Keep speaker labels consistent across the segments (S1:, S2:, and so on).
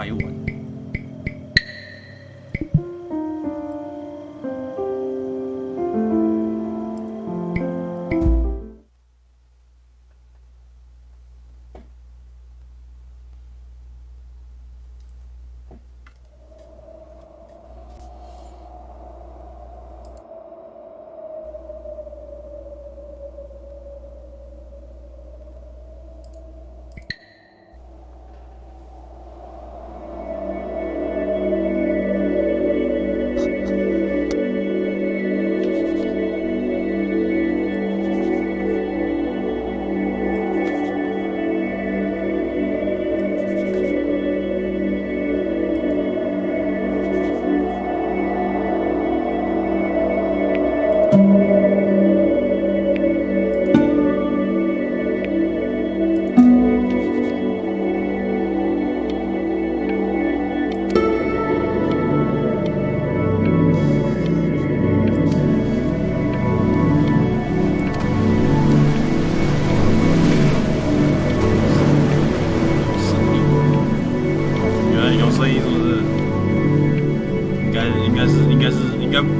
S1: 开完。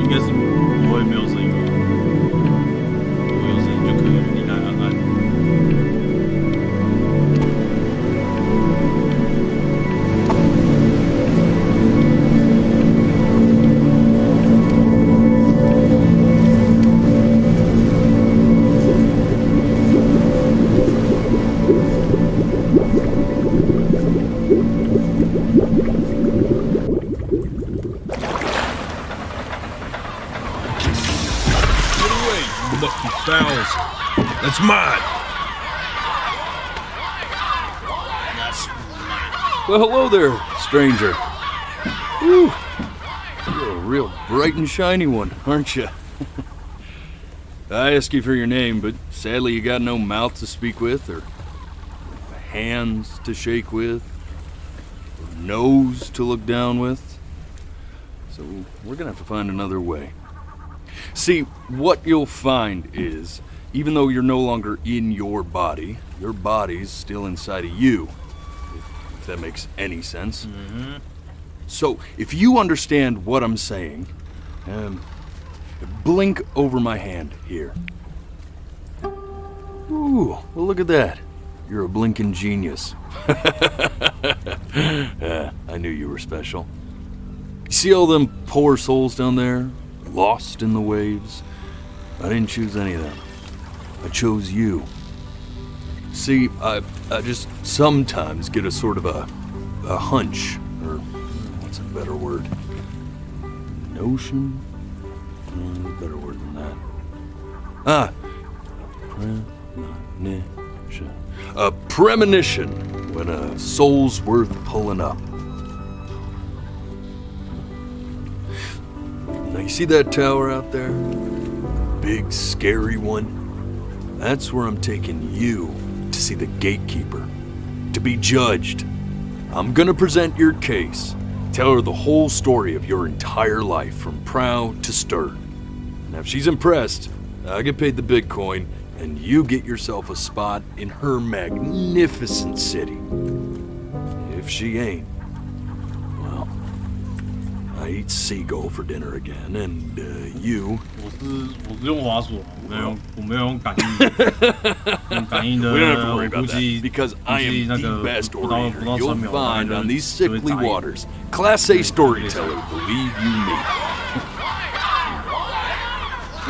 S1: 应该是不会没有声音吧？如果有声音就可以离开暗暗。
S2: That's mine.
S1: That's mine.
S2: Well, hello there, stranger. Whew. You're a real bright and shiny one, aren't you? I asked you for your name, but sadly you got no mouth to speak with, or hands to shake with, or nose to look down with. So we're gonna have to find another way. See, what you'll find is, even though you're no longer in your body's still inside of you, if that makes any sense.
S1: Mm-hmm.
S2: So, if you understand what I'm saying, blink over my hand here. Ooh, well look at that. You're a blinking genius. I knew you were special. You see all them poor souls down there, lost in the waves? I didn't choose any of them. I chose you. See, I just sometimes get a sort of a hunch, or what's a better word? Notion? Better word than that. Premonition. A premonition when a soul's worth pulling up. Now you see that tower out there? Big, scary one? That's where I'm taking you to see the gatekeeper, to be judged. I'm gonna present your case, tell her the whole story of your entire life from prow to stern. Now if she's impressed, I get paid the Bitcoin, and you get yourself a spot in her magnificent city. If she ain't, well, I eat seagull for dinner again, and you...
S1: 我是用滑鼠，我没有用感应，用感应的。
S2: We don't have to worry
S1: 我
S2: about
S1: 估计
S2: that, because I am
S1: 那
S2: the
S1: 个
S2: best
S1: 不到
S2: orator
S1: 3
S2: you'll
S1: 秒，
S2: find on these
S1: 就会
S2: sickly
S1: 眨眼。
S2: waters. Class A storyteller, believe you me.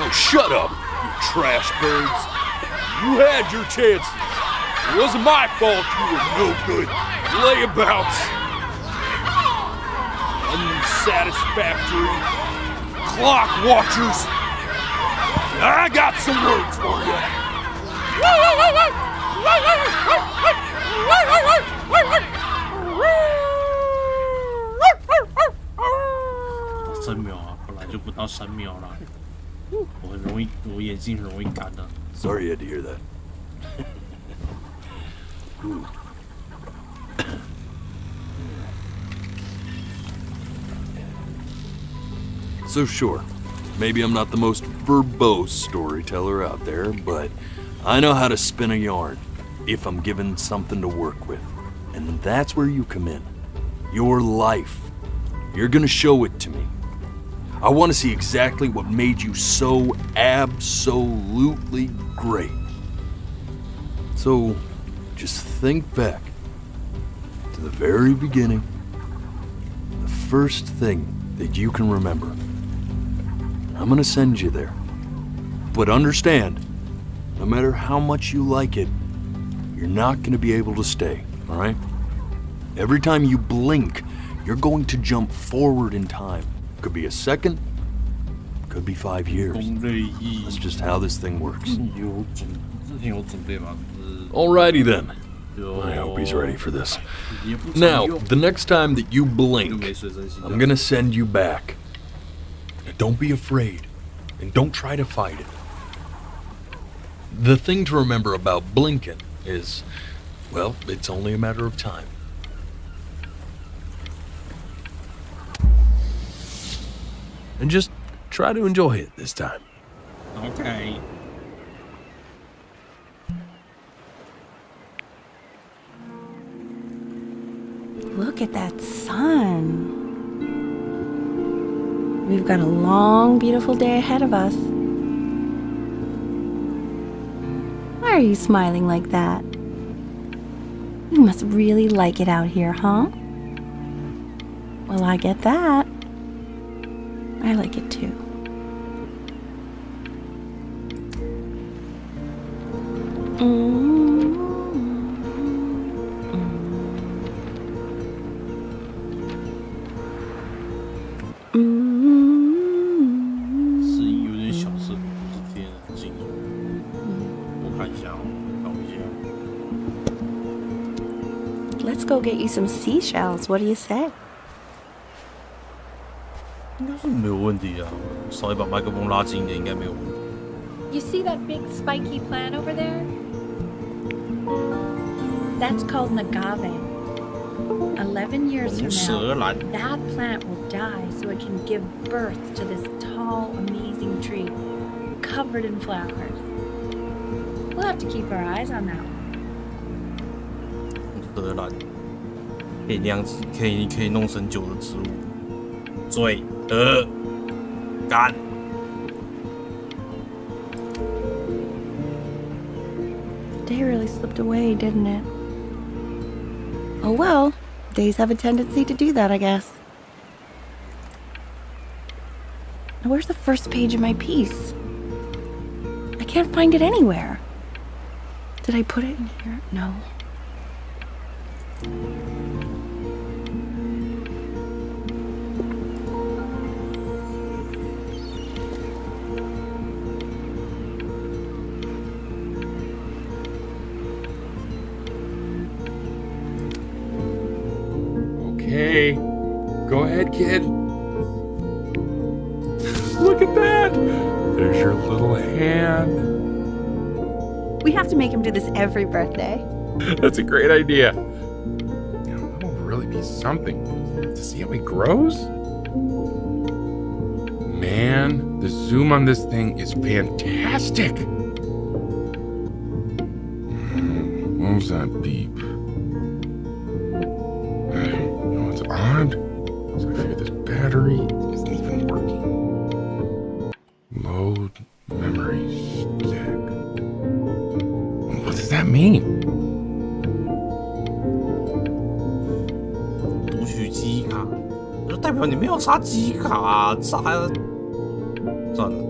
S2: Oh, shut up, you trash birds. You had your chances. It wasn't my fault you were no good. Layabouts. Unsatisfactory. Clock watchers. I got some words for you. 3秒啊，本来就不到3秒啦。我很容易，我眼睛很容易干的。 Sorry you had to hear that. So sure, maybe I'm not the most verbose storyteller out there, but I know how to spin a yarn if I'm given something to work with. And that's where you come in. your life. You're gonna show it to me. I want to see exactly what made you so absolutely great. So, just think back to the very beginning, the first thing that you can remember. I'm gonna send you there. But understand, no matter how much you like it, you're not gonna be able to stay, all right? Every time you blink, you're going to jump forward in time. Could be a second, could be 5 years. That's just how this thing works. Alrighty then. I hope he's ready for this. Now, the next time that you blink, I'm gonna send you back. Now, don't be afraid, and don't try to fight it. The thing to remember about blinking is, well, it's only a matter of time.
S3: And just try to enjoy it this time.
S1: Okay.
S4: Look at that sun. We've got a long, beautiful day ahead of us. Why are you smiling like that? You must really like it out here, huh? Well, I get that. I like it too. Let's go get you some seashells. What do you say?
S1: 应该是没有问题啊，稍微把麦克风拉近一点，应该没有问题。
S4: You see that big spiky plant over there? That's called an agave. 11 years from
S1: 蛇
S4: now,
S1: 兰
S4: that plant will die so it can give birth to this tall, amazing tree covered in flowers. We'll have to keep our eyes on that one.
S1: 蛇兰可以酿，可以弄成酒的植物，罪恶感。
S4: Day really slipped away, didn't it? Oh well, days have a tendency to do that, I guess. Now where's the first page of my piece? I can't find it anywhere. Did I put it in here? No.
S5: Okay, go ahead, kid. Look at that! There's your little hand.
S4: We have to make him do this every birthday.
S5: That's a great idea. That'll really be something to see how he grows. Man, the zoom on this thing is fantastic. What was that beep? It's odd. So I figure this battery isn't even working. Load memory stick. What does that mean?
S1: 读取记忆卡，就代表你没有插记忆卡啊，插算了，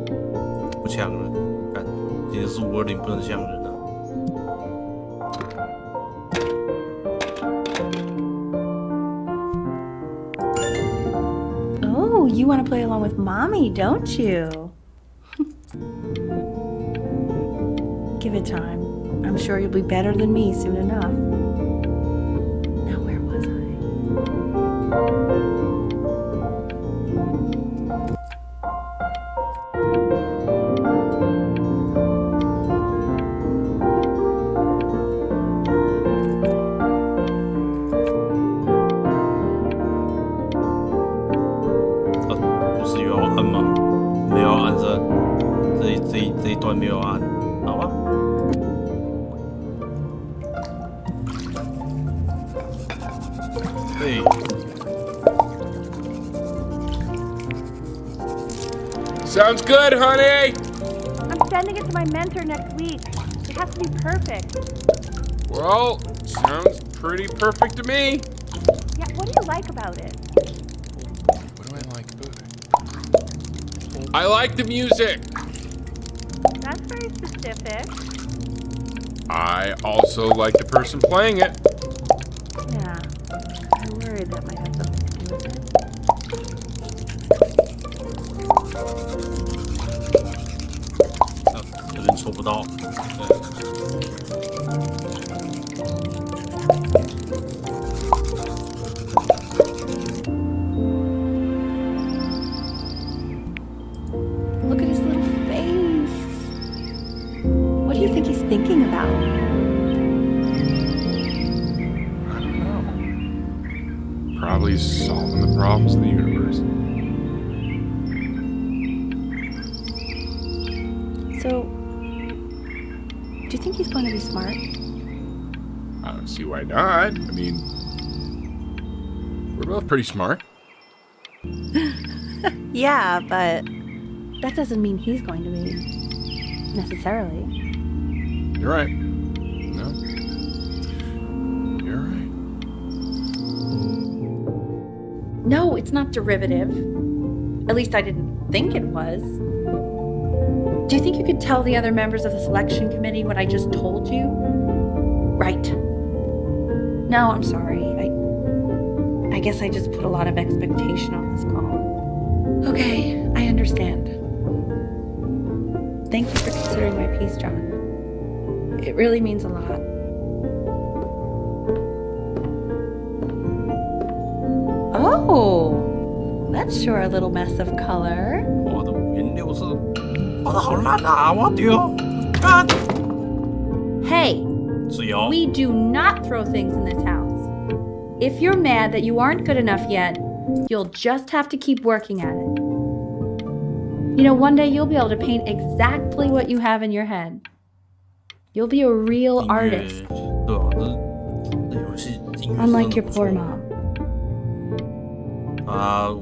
S1: 不抢了。干，今天是520，不能抢人啊。
S4: Oh, you want to play along with Mommy, don't you? Give it time. I'm sure you'll be better than me soon enough. Now, where was I?
S5: Sounds good, honey!
S4: I'm sending it to my mentor next week. It has to be perfect.
S5: Well, sounds pretty perfect to me.
S4: Yeah, what do you like about it?
S5: What do I like about it? I like the music.
S4: That's very specific.
S5: I also like the person playing it.
S4: Yeah, I'm worried that might have something to do with it.
S1: Ah, 有点戳不到。
S4: Look at his little face. What do you think he's thinking about?
S5: I don't know. Probably solving the problems of the universe.
S4: So, do you think he's going to be smart?
S5: I don't see why not. I mean, we're both pretty smart.
S4: Yeah, but that doesn't mean he's going to be. Necessarily.
S5: You're right. No. You're right.
S4: No, it's not derivative. At least I didn't think it was. Do you think you could tell the other members of the selection committee what I just told you? Right. No, I'm sorry. I guess I just put a lot of expectation on this call. Okay, I understand. Thank you for considering my piece, John. It really means a lot. Oh, that's sure a little mess of color.
S1: 我的颜料是画的好烂啊！我丢，干！
S4: Hey,
S1: 是哟。
S4: we do not throw things in this house. If you're mad that you aren't good enough yet, you'll just have to keep working at it. You know, one day you'll be able to paint exactly what you have in your head. You'll be a real
S1: 音
S4: artist,
S1: 乐，对啊，这游戏音乐
S4: unlike
S1: 真
S4: your
S1: 的不错
S4: poor mom.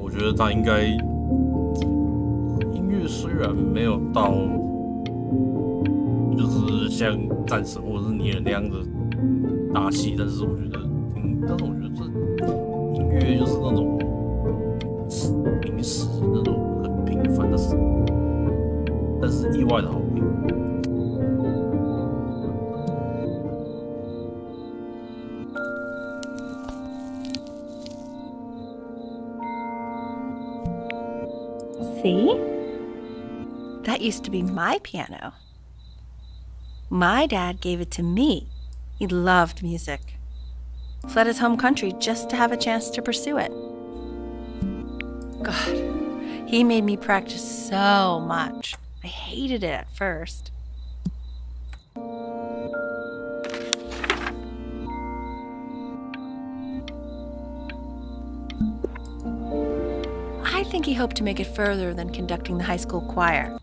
S1: 我觉得他应该音乐虽然没有到，就是像战神或者是尼尔那样的大戏，但是我觉得这音乐就是那种平时那种很平凡，但是意外的好听。
S4: See? That used to be my piano. My dad gave it to me. He loved music. Fled his home country just to have a chance to pursue it. God, he made me practice so much. I hated it at first. I think he hoped to make it further than conducting the high school choir.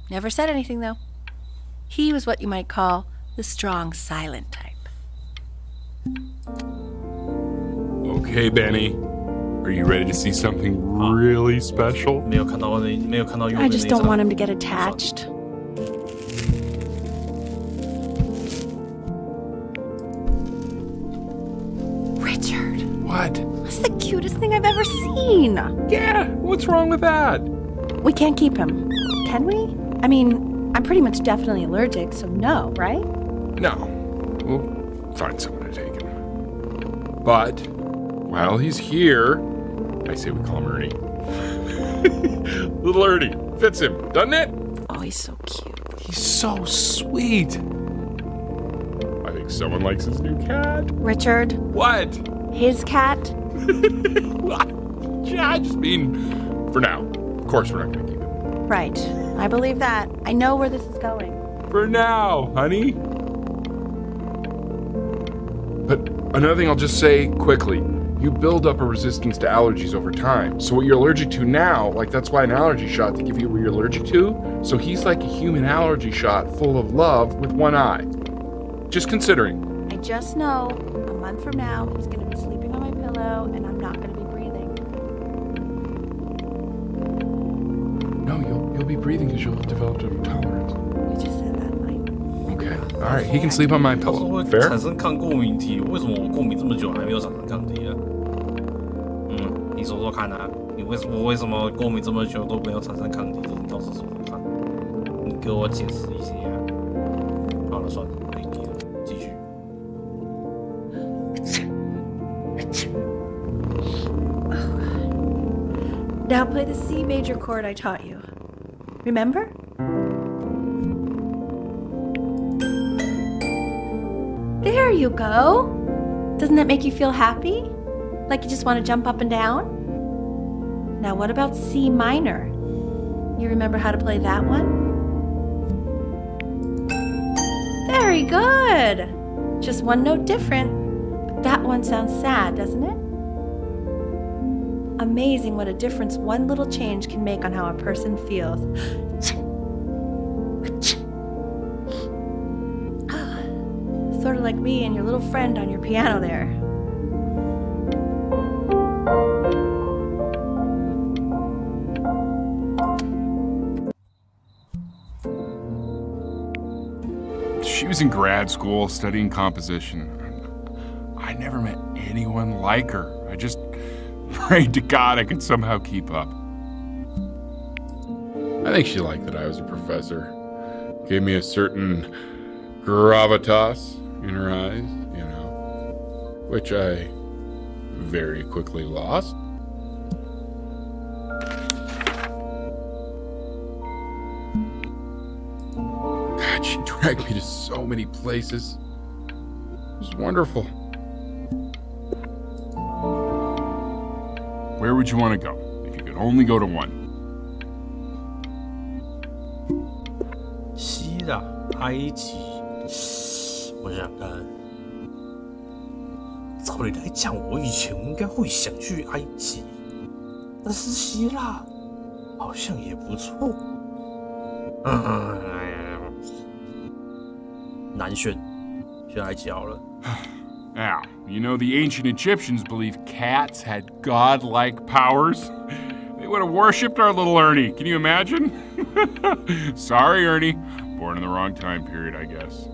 S4: Never said anything, though. He was what you might call the strong, silent type.
S5: Okay, Benny. Are you ready to see something really special?
S1: 没有看到右边那
S4: I just don't
S1: 张
S4: want him to get attached. Richard,
S5: What?
S4: that's the cutest thing I've ever seen.
S5: Yeah, what's wrong with that?
S4: We can't keep him, can we? I mean, I'm pretty much definitely allergic, so no, right?
S5: No. We'll find someone to take him. But, while he's here, I say we call him Ernie. Little Ernie. Fits him, doesn't it?
S4: Oh, he's so cute.
S5: He's so sweet. I think someone likes his new cat.
S4: Richard,
S5: What?
S4: his cat?
S5: Yeah, I just mean, for now. Of course we're not going to keep him.
S4: Right. I believe that. I know where this is going.
S5: For now, honey. But another thing I'll just say quickly. You build up a resistance to allergies over time. So what you're allergic to now, like that's why an allergy shot to give you what you're allergic to. So he's like a human allergy shot full of love with one eye. Just considering.
S4: I just know a month from now he's going to be sleeping on my pillow and I'm not going to be breathing.
S5: No, you'll be breathing because you'll have developed a tolerance.
S4: You just said that, Mike.
S5: Okay. All right. He can sleep on my
S1: 他说
S5: pillow.
S1: 会
S5: Fair?
S1: 产生抗过敏体，为什么我过敏这么久还没有产生抗体啊？你说说看啊，我为什么过敏这么久都没有产生抗体？这你倒是说说看，你给我解释一下。好了，算了，可以了，继续。
S4: Now play the C major chord I taught you. Remember? There you go. Doesn't that make you feel happy? Like you just want to jump up and down? Now what about C minor? You remember how to play that one? Very good. Just one note different. But that one sounds sad, doesn't it? Amazing what a difference one little change can make on how a person feels. Sort of like me and your little friend on your piano there.
S5: She was in grad school studying composition. I never met anyone like her. I just prayed to God I could somehow keep up. I think she liked that I was a professor. Gave me a certain gravitas in her eyes, you know, which I very quickly lost. God, she dragged me to so many places. It was wonderful. Where would you want to go if you could only go to one?
S1: 希腊、埃及，我想想看。照理来讲，我以前应该会想去埃及，但是希腊好像也不错。难选，选埃及好了。
S5: Now, you know the ancient Egyptians believed cats had godlike powers. They would have worshipped our little Ernie. Can you imagine? Sorry, Ernie. Born in the wrong time period, I guess.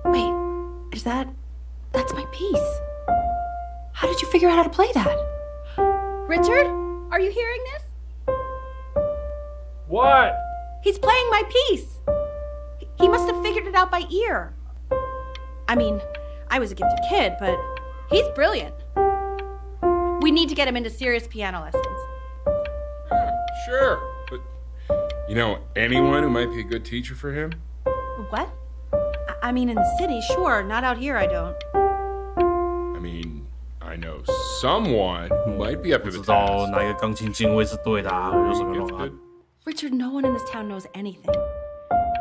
S4: Wait, that's my piece. How did you figure out how to play that? Richard, are you hearing this?
S5: What?
S4: He's playing my piece. He must have figured it out by ear. I mean, I was a gifted kid, but he's brilliant. We need to get him into serious piano lessons.
S5: Sure, but you know anyone who might be a good teacher for him?
S4: What? I mean, in the city, sure. Not out here, I don't.
S5: I mean, I know someone who might be up to
S1: 不
S5: the
S1: 知道
S5: task.
S1: 哪一个钢琴键位是对的啊，我就随便乱按。
S5: Gifted.
S4: Richard, no one in this town knows anything.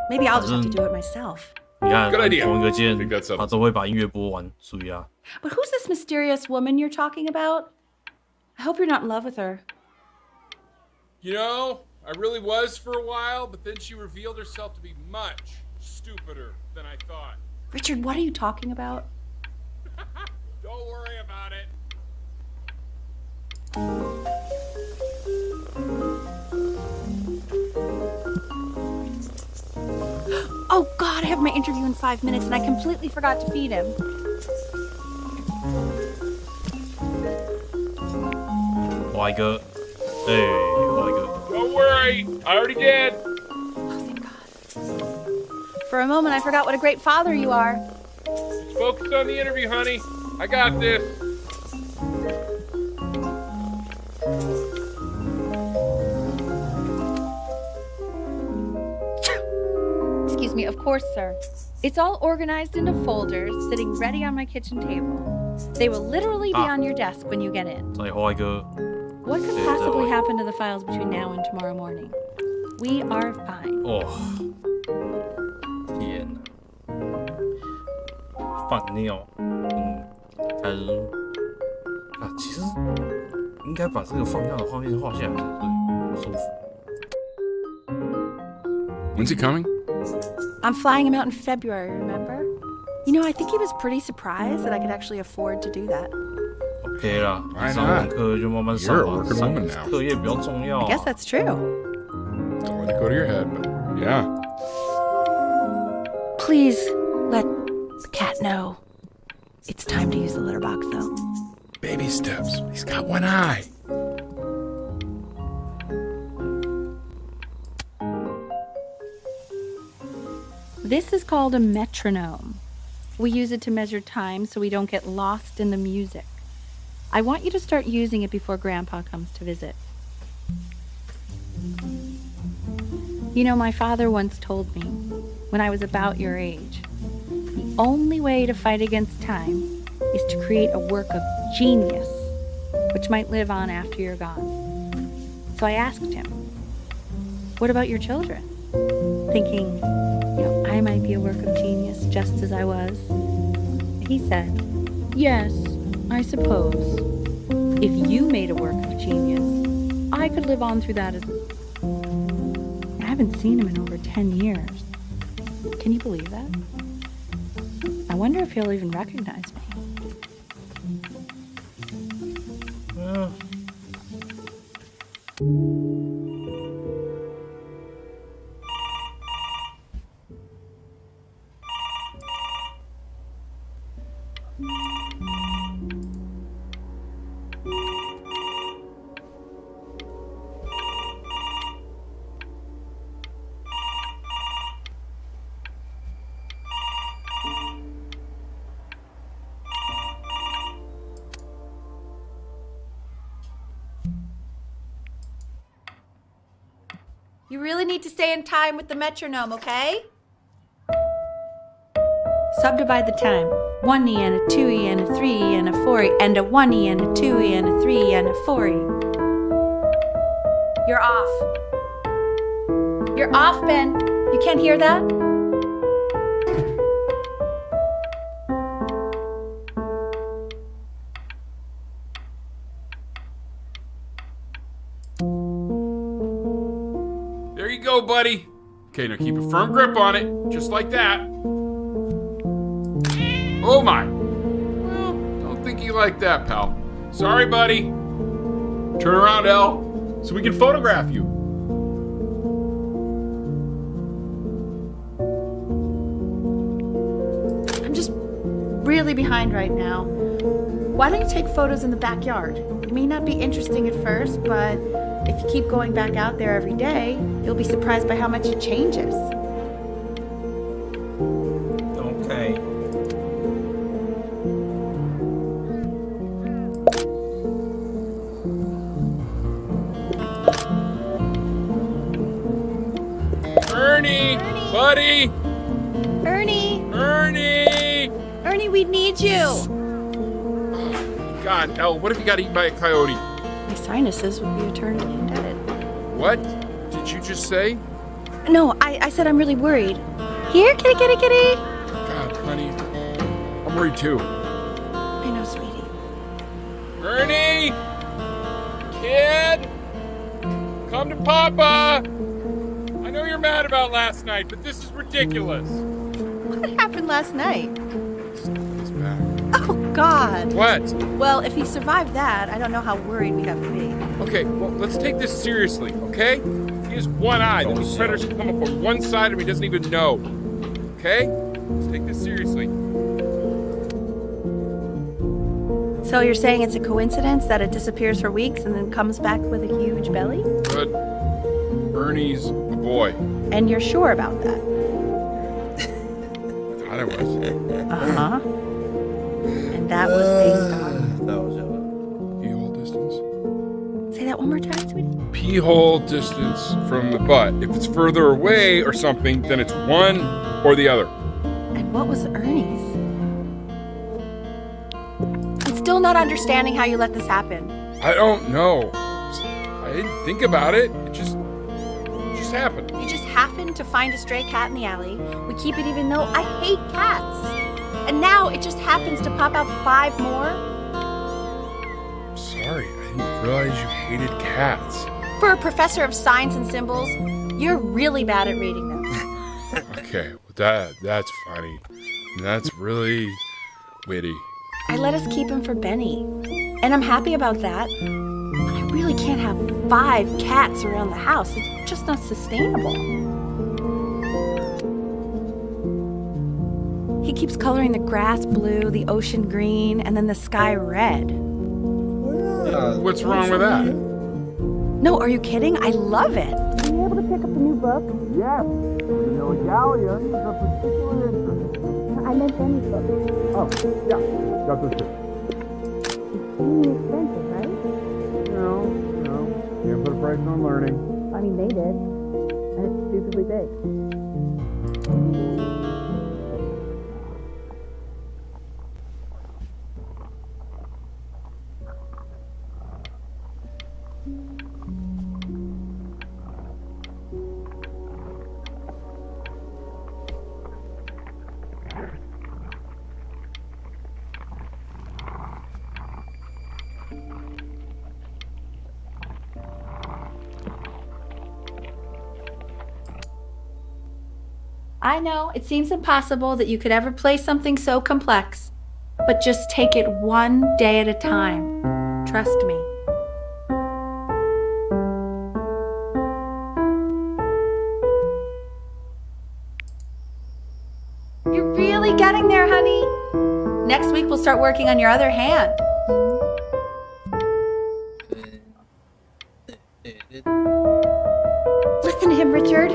S4: Maybe I'll just have to do it myself.
S1: 你看，
S5: Good idea.
S1: 同一个键
S5: Think that's，up.
S1: 它都会把音乐播完，注意啊。
S4: But who's this mysterious woman you're talking about? I hope you're not in love with her.
S5: You know, I really was for a while, but then she revealed herself to be much stupider than I thought.
S4: Richard, what are you talking about?
S5: Don't worry about it.
S4: Oh, God, I have my interview in 5 minutes and I completely forgot to feed him.
S1: Weige. Hey, Weige.
S5: Don't worry, I already did.
S4: Oh, thank God. For a moment, I forgot what a great father you are.
S5: Just focus on the interview, honey. I got this.
S4: Excuse me, of course, sir. It's all organized into folders, sitting ready on my kitchen table. They will literally be on your desk when you get in.
S1: 再画一个。
S4: What could possibly happen to the files between now and tomorrow morning? We are fine.
S1: 哦，放尿，开始啊，其实应该把这个放尿的画面画下来才对，舒服。
S5: When's he coming?
S4: I'm flying him out in February, remember? You know, I think he was pretty surprised that I could actually afford to do that.
S1: OK 啦，
S5: Why
S1: 上
S5: not?
S1: 完课就慢慢上
S5: You're a
S1: 吧，
S5: working
S1: 上
S5: woman now.
S1: 课业比较重要
S4: I guess that's true.
S5: Don't let it go to your head, but yeah.
S4: Please let the cat know. It's time to use the litter box, though.
S5: Baby steps. He's got one eye.
S4: This is called a metronome. We use it to measure time so we don't get lost in the music. I want you to start using it before Grandpa comes to visit. You know, my father once told me, when I was about your age, the only way to fight against time is to create a work of genius, which might live on after you're gone. So I asked him, what about your children? Thinking, I might be a work of genius just as I was. He said, yes, I suppose. If you made a work of genius, I could live on through that as well. I haven't seen him in over 10 years. Can you believe that? I wonder if he'll even recognize me.
S6: You really need to stay in time with the metronome, okay?
S4: Subdivide the time. 1E and a 2E and a 3E and a 4E and a 1E and a 2E and a 3E and a 4E.
S6: You're off. You're off, Ben. You can't hear that?
S5: There you go, buddy. Okay, now keep a firm grip on it, just like that. Oh my. Well, don't think you like that, pal. Sorry, buddy. Turn around, Elle, so we can photograph you.
S6: I'm just really behind right now. Why don't you take photos in the backyard? It may not be interesting at first, but if you keep going back out there every day, you'll be surprised by how much it changes.
S1: OK，
S5: Ernie, buddy,
S6: Ernie!
S5: Ernie.
S6: Ernie, we need you!
S5: God, Elle, what if you got eaten by a coyote?
S4: My sinuses would be eternally indebted.
S5: What did you just say?
S4: No, I said I'm really worried. Here, kitty, kitty, kitty.
S5: God, honey, I'm worried too.
S4: I know, sweetie.
S5: Ernie! Kid! Come to Papa! I know you're mad about last night, but this is ridiculous.
S6: What happened last night?
S5: He's back.
S6: Oh, God.
S5: What?
S6: Well, if he survived that, I don't know how worried we have to be.
S5: Okay, well, let's take this seriously, okay? He has one eye. Then these predators can come up on one side of him he doesn't even know. Okay? Let's take this seriously.
S6: So you're saying it's a coincidence that it disappears for weeks and then comes back with a huge belly?
S5: But Ernie's a boy.
S6: And you're sure about that?
S5: I thought I was.
S6: Uh-huh. And that was based on...
S1: that was it.
S5: Pee-hole distance.
S6: Say that one more time, sweetie.
S5: Pee-hole distance from the butt. If it's further away or something, then it's one or the other.
S6: And what was Ernie's? I'm still not understanding how you let this happen.
S5: I don't know. I didn't think about it. It just happened.
S6: You just happened to find a stray cat in the alley. We keep it even though I hate cats. And now it just happens to pop out 5 more?
S5: Sorry, I didn't realize you hated cats.
S6: For a professor of signs and symbols, you're really bad at reading them.
S5: Okay, well that's funny. That's really witty.
S6: I let us keep him for Benny, and I'm happy about that. But I really can't have 5 cats around the house. It's just not sustainable. He keeps coloring the grass blue, the ocean green, and then the sky red.
S5: What's wrong with that?
S6: No, are you kidding? I love it. Are you able to pick up the new book?
S2: Yes, the galleon is of particular interest.
S6: I meant Benny's book.
S2: Oh, yeah, got this too.
S6: It's expensive, right?
S2: Can't put a price on learning.
S6: I mean, they did. And it's stupidly big. I know, it seems impossible that you could ever play something so complex. But just take it one day at a time. Trust me. You're really getting there, honey. Next week we'll start working on your other hand. Listen to him, Richard.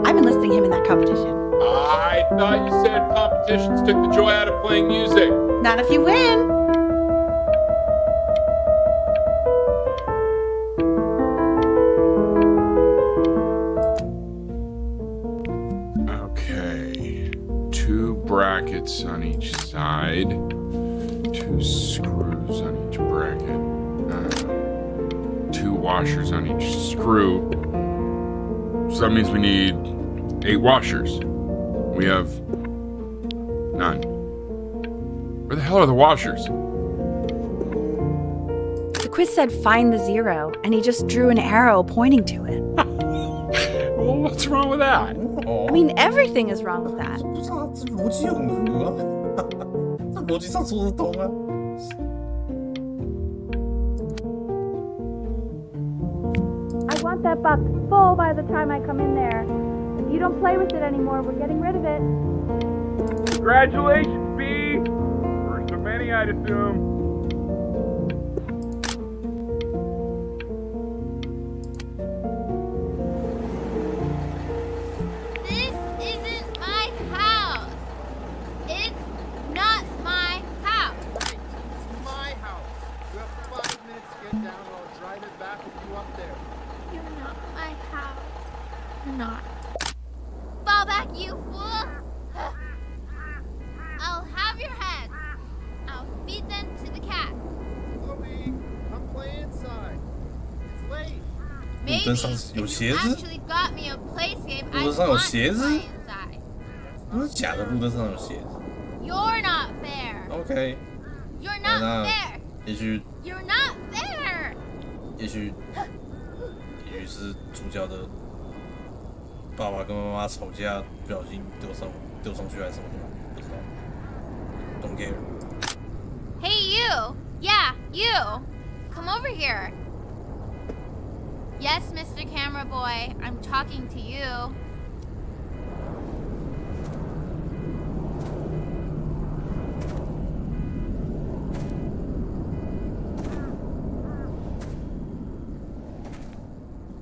S6: I'm enlisting him in that competition.
S5: I thought you said competitions took the joy out of playing music.
S6: Not if you win.
S5: Okay. 2 brackets on each side. 2 screws on each bracket. 2 washers on each screw. So that means we need 8 washers. We have none. Where the hell are the washers?
S6: The quiz said find the 0, and he just drew an arrow pointing to it.
S5: Well, what's wrong with that?
S6: I mean, everything is wrong with that.
S1: 不是啊，这逻辑很合啊，这逻辑上说得通啊。
S6: I want that box full by the time I come in there. If you don't play with it anymore, we're getting rid of it.
S5: Congratulations, B! First of many, I'd assume.
S7: This isn't my house. It's not my house.
S8: Right, it's my house. You have 5 minutes to get down, or I'll drive it back with you up there.
S7: You're not my house. You're not. Fall back, you fool! I'll have your heads. I'll feed them to the cat.
S8: Chloe, come play inside. It's late.
S7: Maybe
S1: 灯上有
S7: if
S1: 鞋
S7: you
S1: 子？
S7: actually got me a place game,
S1: 路
S7: I
S1: 灯上有
S7: want
S1: 鞋
S7: to
S1: 子？
S7: play inside.
S1: 那是假的，路灯上有鞋子。
S7: You're not fair.
S1: OK，
S7: You're
S1: 那
S7: not fair.
S1: 也许
S7: You're not fair.
S1: 也许是主角的爸爸跟妈妈吵架，不小心丢上去还是什么的，不知道。Don't care.
S7: Hey, you! Yeah, you! Come over here. Yes, Mr. Camera Boy, I'm talking to you.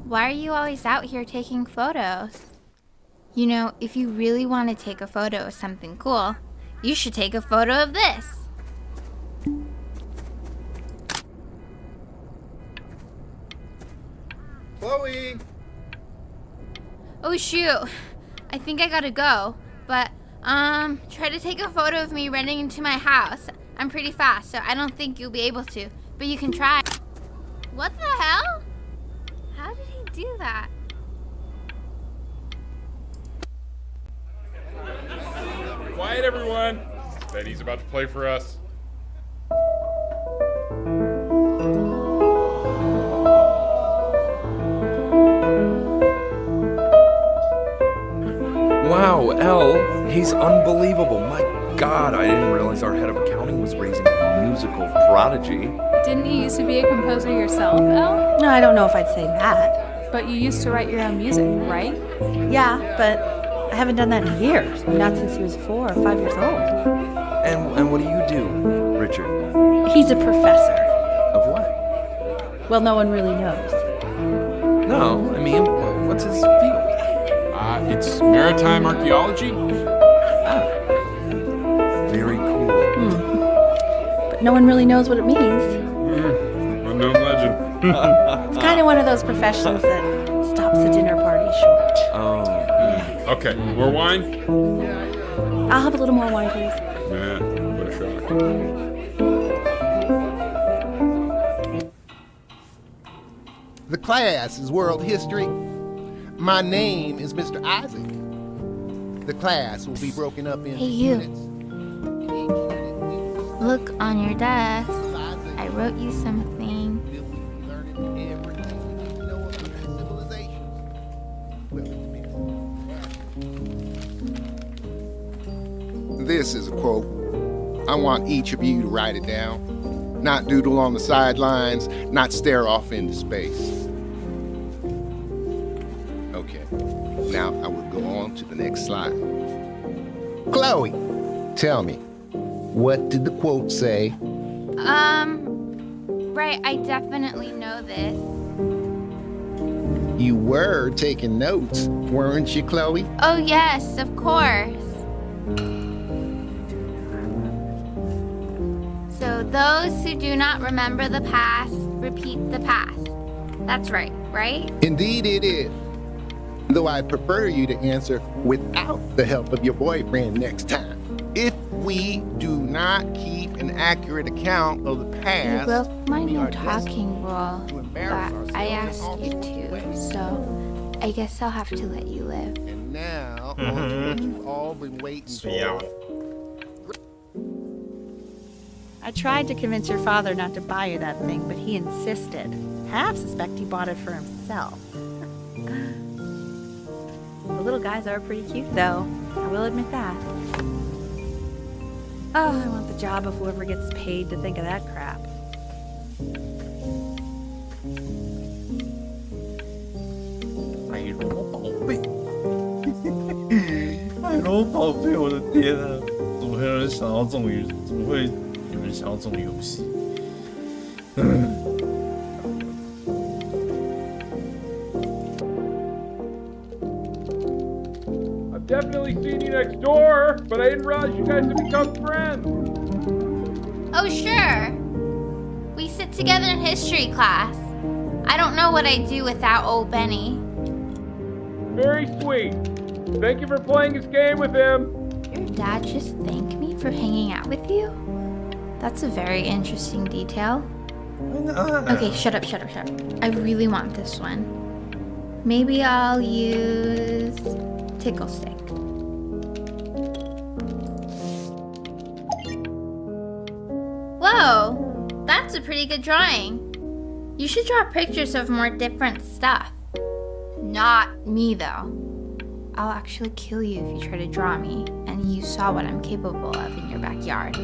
S7: Why are you always out here taking photos? You know, if you really want to take a photo of something cool, you should take a photo of this.
S8: Chloe!
S7: Oh shoot, I think I gotta go. But, try to take a photo of me running into my house. I'm pretty fast, so I don't think you'll be able to. But you can try. What the hell? How did he do that?
S5: Quiet, everyone. Betty's about to play for us.
S3: Wow, Elle, he's unbelievable. My God, I didn't realize our head of accounting was raising a musical prodigy.
S9: Didn't you used to be a composer yourself, Elle?
S6: No, I don't know if I'd say that.
S9: But you used to write your own music, right?
S6: Yeah, but I haven't done that in years. Not since he was 4 or 5 years old.
S3: And what do you do, Richard?
S6: He's a professor.
S3: Of what?
S6: Well, no one really knows.
S3: No, I mean, what's his field?
S5: It's maritime archaeology.
S3: Very cool.
S6: But no one really knows what it means.
S5: Unknown legend.
S6: It's kind of one of those professions that stops a dinner party short.
S3: Oh.
S5: Okay, more wine?
S6: I'll have a little more wine, please.
S5: Nah, what a shock.
S8: The class is world history. My name is Mr. Isaac. The class will be broken up into
S7: Hey, you.
S8: units. In each unit, we will
S7: Look on your desk.
S8: Isaac
S7: I wrote you something.
S8: will be learning everything we need to know about civilization. Well, it depends. This is a quote. I want each of you to write it down. Not doodle on the sidelines, not stare off into space. Okay, now I will go on to the next slide. Chloe, tell me, what did the quote say?
S7: Right, I definitely know this.
S8: You were taking notes, weren't you, Chloe?
S7: Oh, yes, of course. So, those who do not remember the past, repeat the past. That's right, right?
S8: Indeed it is. Though I'd prefer you to answer without the help of your boyfriend next time. If we do not keep an accurate account of the
S7: You
S8: past,
S7: broke my
S8: we
S7: no
S8: are
S7: talking
S8: to
S7: rule,
S8: embarrass
S7: but I
S8: ourselves
S7: asked
S8: in
S7: you
S8: all
S7: to,
S8: ways.
S7: so I guess I'll have to let you live.
S8: And now, on to what you've all been waiting for.
S6: I tried to convince your father not to buy you that thing, but he insisted. Half suspect he bought it for himself. The little guys are pretty cute, though. I will admit that. Oh, I want the job of whoever gets paid to think of that crap.
S1: 海螺宝贝，海螺宝贝，我的天啊！怎么会有人想到这种游？怎么会有人想到这种游戏？
S5: I've definitely seen you next door, but I didn't realize you guys had become friends.
S7: Oh, sure. We sit together in history class. I don't know what I'd do without old Benny.
S5: Very sweet. Thank you for playing this game with him.
S7: Your dad just thanked me for hanging out with you? That's a very interesting detail. Okay, shut up. I really want this one. Maybe I'll use tickle stick. Whoa, that's a pretty good drawing. You should draw pictures of more different stuff. Not me, though. I'll actually kill you if you try to draw me, and you saw what I'm capable of in your backyard.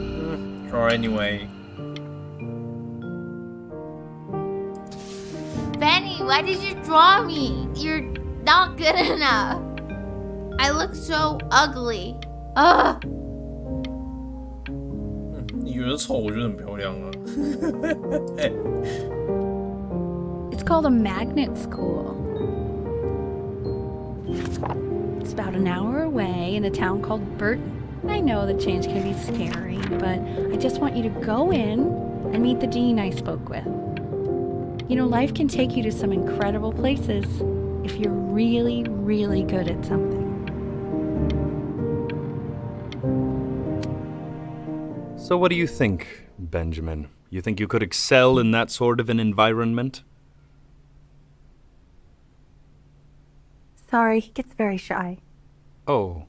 S1: Draw anyway.
S7: Benny, why did you draw me? You're not good enough. I look so ugly. Ugh.
S1: 你觉得丑，我觉得很漂亮啊。
S4: It's called a magnet school. It's about an hour away in a town called Burton. I know the change can be scary, but I just want you to go in and meet the dean I spoke with. You know, life can take you to some incredible places if you're really, really good at something.
S2: So what do you think, Benjamin? You think you could excel in that sort of an environment?
S4: Sorry, he gets very shy.
S2: Oh,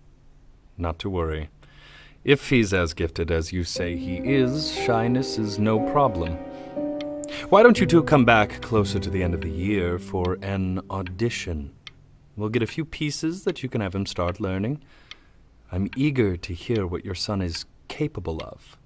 S2: not to worry. If he's as gifted as you say he is, shyness is no problem. Why don't you two come back closer to the end of the year for an audition? We'll get a few pieces that you can have him start learning. I'm eager to hear what your son is capable of.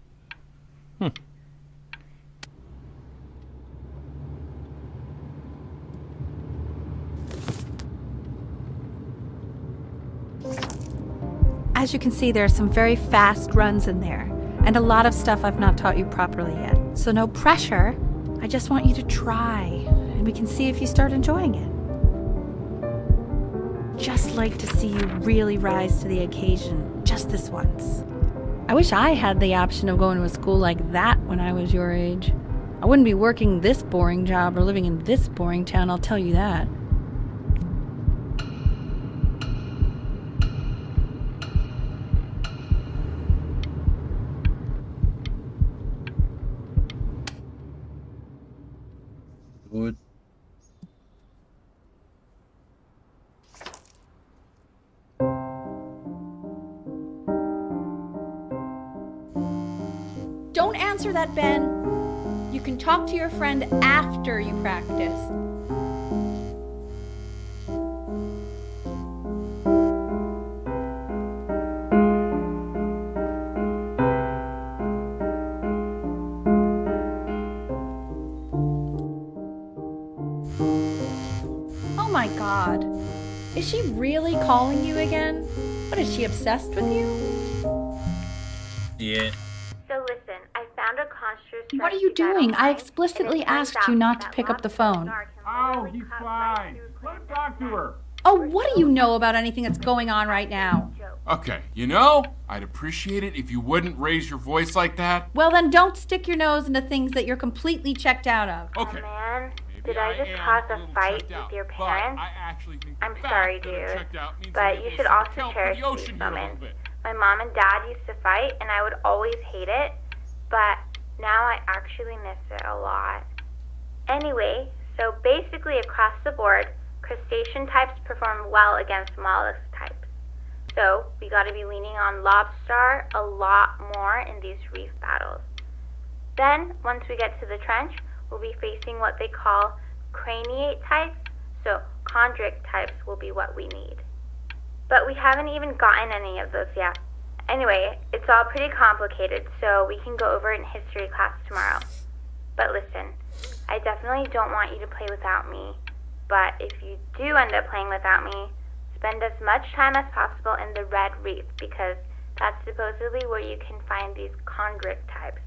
S4: As you can see, there are some very fast runs in there, and a lot of stuff I've not taught you properly yet. So no pressure. I just want you to try, and we can see if you start enjoying it. Just like to see you really rise to the occasion, just this once. I wish I had the option of going to a school like that when I was your age. I wouldn't be working this boring job or living in this boring town, I'll tell you that.
S1: Good.
S6: Don't answer that, Ben. You can talk to your friend after you practice. Oh my God. Is she really calling you again? What, is she obsessed with you?
S1: Yeah.
S10: So listen, I found a construct.
S6: What are you doing? I explicitly asked you not to pick up the phone.
S5: Oh, he's fine. Let him talk to her.
S6: Oh, what do you know about anything that's going on right now?
S5: Okay, I'd appreciate it if you wouldn't raise your voice like that.
S6: Well, then don't stick your nose into things that you're completely checked out of.
S5: Okay.
S10: Oh man,
S5: Maybe
S10: did I just
S5: am
S10: cause
S5: a
S10: a
S5: little
S10: fight
S5: checked out,
S10: with your
S5: but
S10: parents?
S5: I actually think
S10: I'm
S5: the fact
S10: sorry,
S5: that I'm
S10: dude,
S5: checked out means
S10: but
S5: that
S10: you
S5: there's
S10: should
S5: some
S10: also
S5: account for
S10: cherish
S5: the ocean
S10: these
S5: here a little
S10: moments.
S5: bit.
S10: My mom and dad used to fight, and I would always hate it, but now I actually miss it a lot. Anyway, so basically across the board, crustacean types perform well against mollusk types. So we got to be leaning on lobster a lot more in these reef battles. Then, once we get to the trench, we'll be facing what they call craniate types, so chondric types will be what we need. But we haven't even gotten any of those yet. Anyway, it's all pretty complicated, so we can go over it in history class tomorrow. But listen, I definitely don't want you to play without me, but if you do end up playing without me, spend as much time as possible in the red reef, because that's supposedly where you can find these chondric types,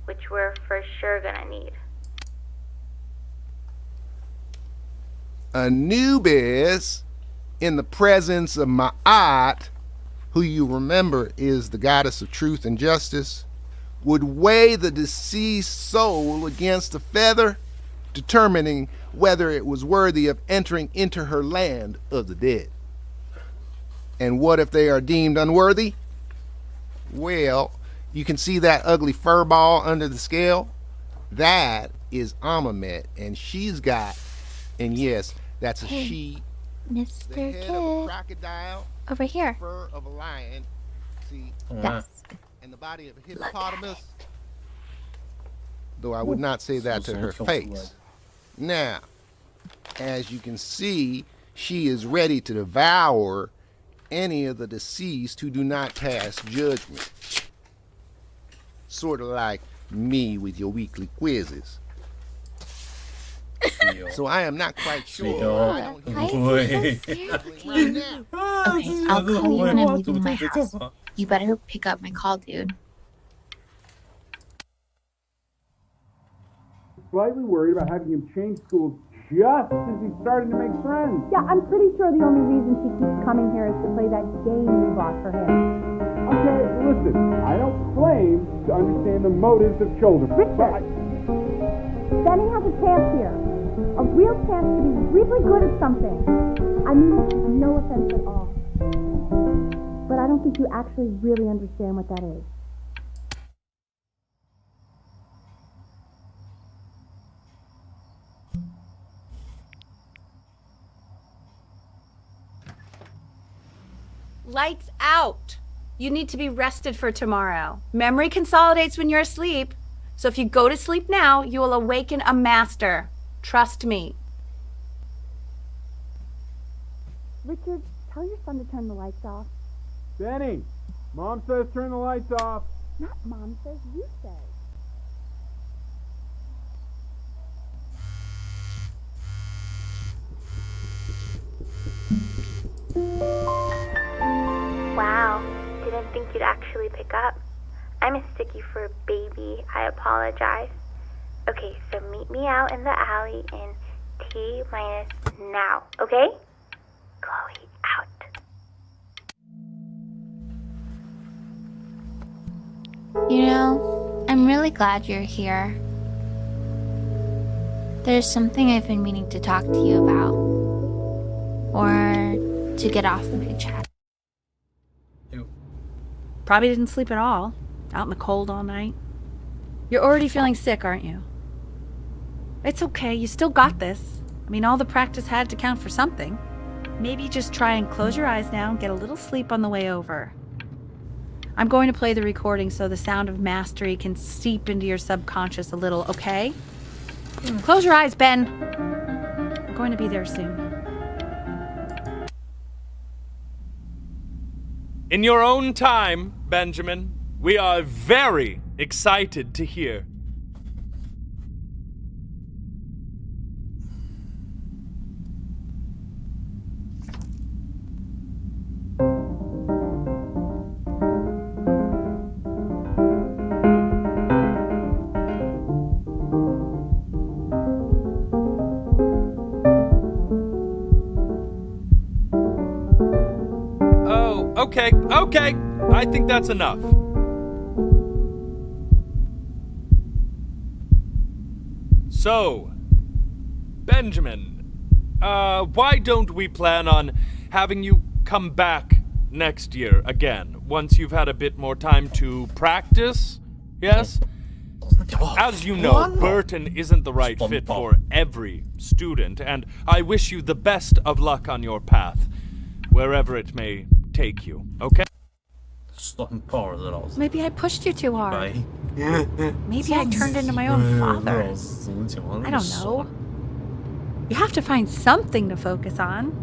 S10: which we're for sure gonna need.
S8: Anubis, in the presence of Ma'at, who you remember is the goddess of truth and justice, would weigh the deceased soul against a feather, determining whether it was worthy of entering into her land of the dead. And what if they are deemed unworthy? Well, you can see that ugly fur ball under the scale? That is Amamet, and she's got, and yes, that's a
S7: Hey,
S8: she,
S7: Mr.
S8: the head of a
S7: Kid,
S8: crocodile,
S7: over here.
S8: fur of a lion, see,
S7: Yes.
S8: and the body of a hippopotamus. Though I would not say that to her face. Now, as you can see, she is ready to devour any of the deceased who do not pass judgment. Sort of like me with your weekly quizzes. So I am not quite sure. I don't
S7: Why
S8: hear
S7: is he so scared of you?
S11: Okay, I'll call you when I'm leaving my house. You better pick up my call, dude.
S12: Slightly worried about having him change schools just as he's starting to make friends.
S6: Yeah, I'm pretty sure the only reason she keeps coming here is to play that game you bought for him.
S12: Okay, listen, I don't claim to understand the motives of children.
S6: Richard! Benny has a chance here. A real chance to be really good at something. I mean, no offense at all. But I don't think you actually really understand what that is.
S4: Lights out.
S6: You need to be rested for tomorrow. Memory consolidates when you're asleep. So if you go to sleep now, you will awaken a master. Trust me.
S13: Richard, tell your son to turn the lights off.
S12: Benny, Mom says turn the lights off.
S13: Not Mom says, you say.
S10: Wow, didn't think you'd actually pick up. I mistook you for a baby. I apologize. Okay, so meet me out in the alley in T minus now, okay? Chloe, out.
S7: You know, I'm really glad you're here. There's something I've been meaning to talk to you about. Or to get off my chest.
S6: Probably didn't sleep at all. Out in the cold all night. You're already feeling sick, aren't you? It's okay, you still got this. I mean, all the practice had to count for something. Maybe just try and close your eyes now and get a little sleep on the way over. I'm going to play the recording so the sound of mastery can seep into your subconscious a little, okay? Close your eyes, Ben. I'm going to be there soon.
S14: In your own time, Benjamin, we are very excited to hear. Okay, I think that's enough. So, Benjamin, why don't we plan on having you come back next year again, once you've had a bit more time to practice? Yes? As you know, Burton isn't the right fit for every student, and I wish you the best of luck on your path, wherever it may take you, okay?
S6: Maybe I pushed you too hard. Maybe I turned into my own father. I don't know. You have to find something to focus on.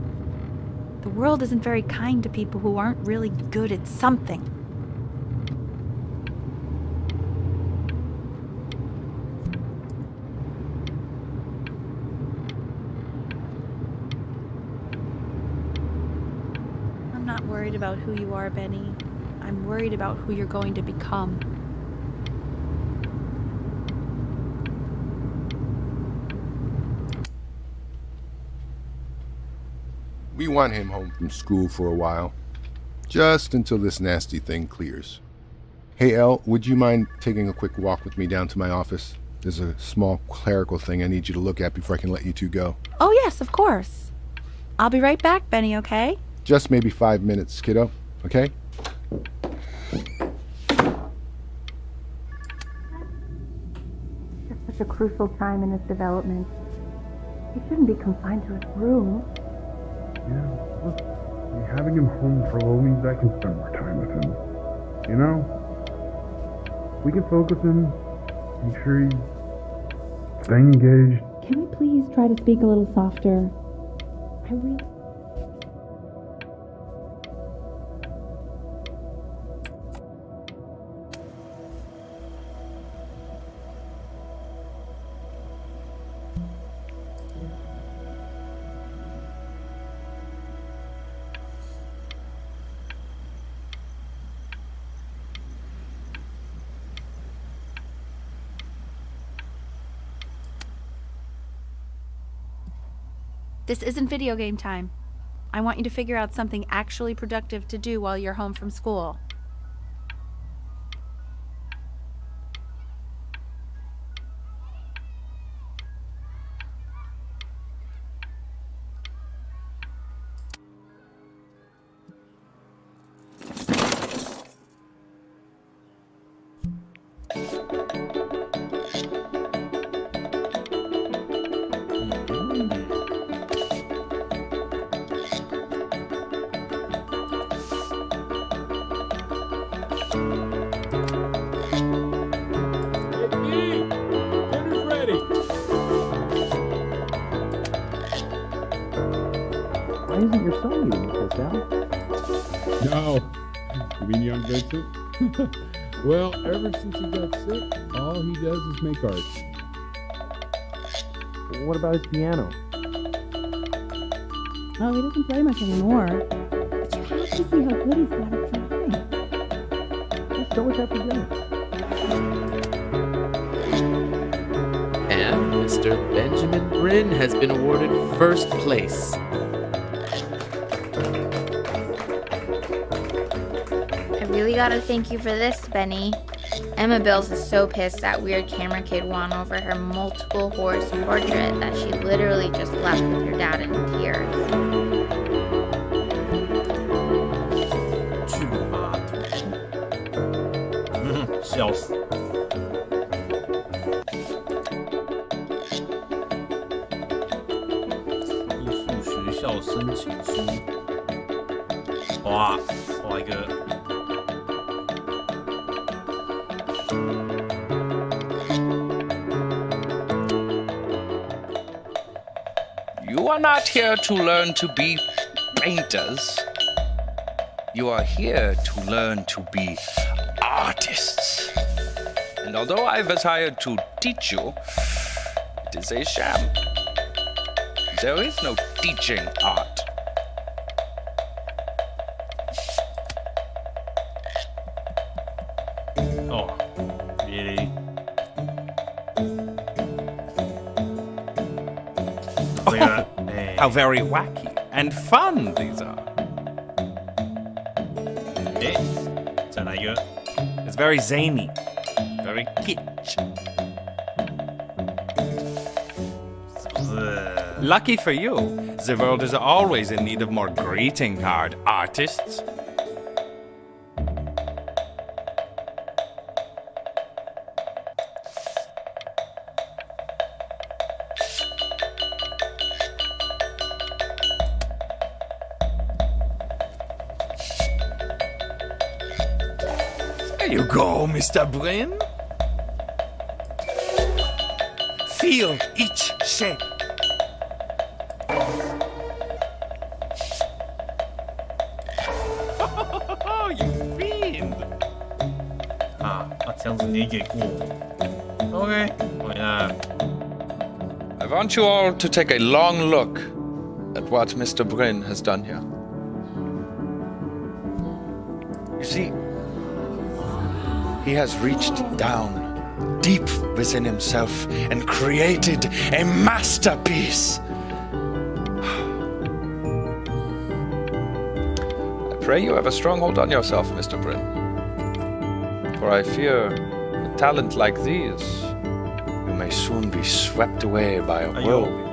S6: The world isn't very kind to people who aren't really good at something. I'm not worried about who you are, Benny. I'm worried about who you're going to become.
S8: We want him home from school for a while, just until this nasty thing clears. Hey, Elle, would you mind taking a quick walk with me down to my office? There's a small clerical thing I need you to look at before I can let you two go.
S6: Oh, yes, of course. I'll be right back, Benny, okay?
S8: Just maybe 5 minutes, kiddo, okay?
S4: It's such a crucial time in his development. He shouldn't be confined to his room.
S12: Yeah, look, having him home for a little means I can spend more time with him. You know? We can focus him, make sure he's staying engaged.
S4: Can we please try to speak a little softer? I really...
S6: This isn't video game time. I want you to figure out something actually productive to do while you're home from school.
S15: isn't your son eating this, Al?
S12: No. You mean young Vincent? Well, ever since he got sick, all he does is make art.
S15: What about his piano?
S13: Oh, he doesn't play much anymore. But you have to see how good he's got it drawing.
S15: Just show us after dinner.
S16: And Mr. Benjamin Bryn has been awarded first place.
S7: I really gotta thank you for this, Benny. Emma Bills is so pissed that weird camera kid won over her multiple horse portrait that she literally just left with her dad in tears.
S1: 去马桶，笑死！艺术学校申请书，哇，画一个。
S17: You are not here to learn to be painters. You are here to learn to be artists. And although I was hired to teach you, it is a sham. There is no teaching art.
S1: Oh, really?
S14: How very wacky and fun these are. It's very zany, very kitsch. Lucky for you, the world is always in need of more greeting card artists. There you go, Mr. Bryn. Feel each shape. You fiend!
S1: 这样子你也给过我 ？OK， 回来。
S17: I want you all to take a long look at what Mr. Bryn has done here. You see, he has reached down deep within himself and created a masterpiece. I pray you have a strong hold on yourself, Mr. Bryn. For I fear a talent like these, you may soon be swept away by a whirlwind.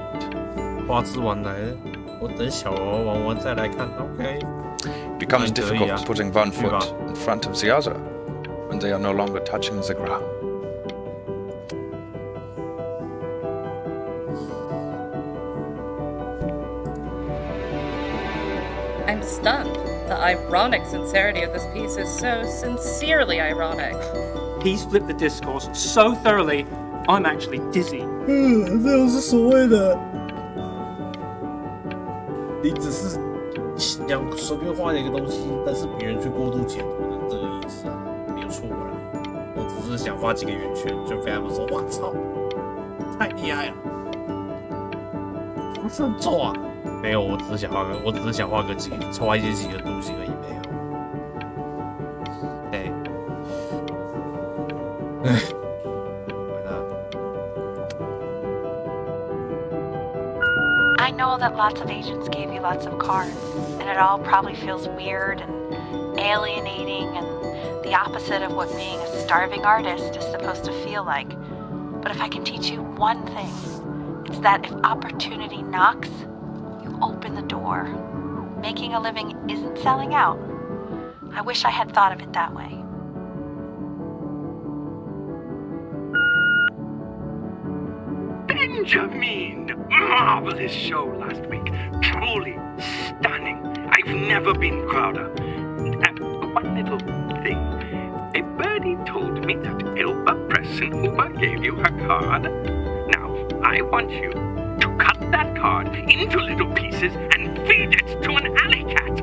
S1: 花枝丸来了，我等小娃玩完再来看。OK。
S17: It becomes difficult putting one foot in front of the other when they are no longer touching the ground.
S18: I'm stunned. The ironic sincerity of this piece is so sincerely ironic.
S19: He's flipped the discourse so thoroughly, I'm actually dizzy.
S1: 这就是所谓的，你只是想随便画一个东西，但是别人去过度解读的这个意思啊，没有错啦。我只是想画几个圆圈，就被他们说，哇操，太厉害了，不是很丑啊。没有，我只是想画个几个东西而已，没有。
S20: I know that lots of agents gave you lots of cards, and it all probably feels weird and alienating and the opposite of what being a starving artist is supposed to feel like. But if I can teach you one thing, it's that if opportunity knocks, you open the door. Making a living isn't selling out. I wish I had thought of it that way.
S21: Benjamin! Marvelous show last week. Truly stunning. I've never been prouder. One little thing. A birdie told me that Ilva Preston Hoover gave you her card. Now, I want you to cut that card into little pieces and feed it to an alley cat.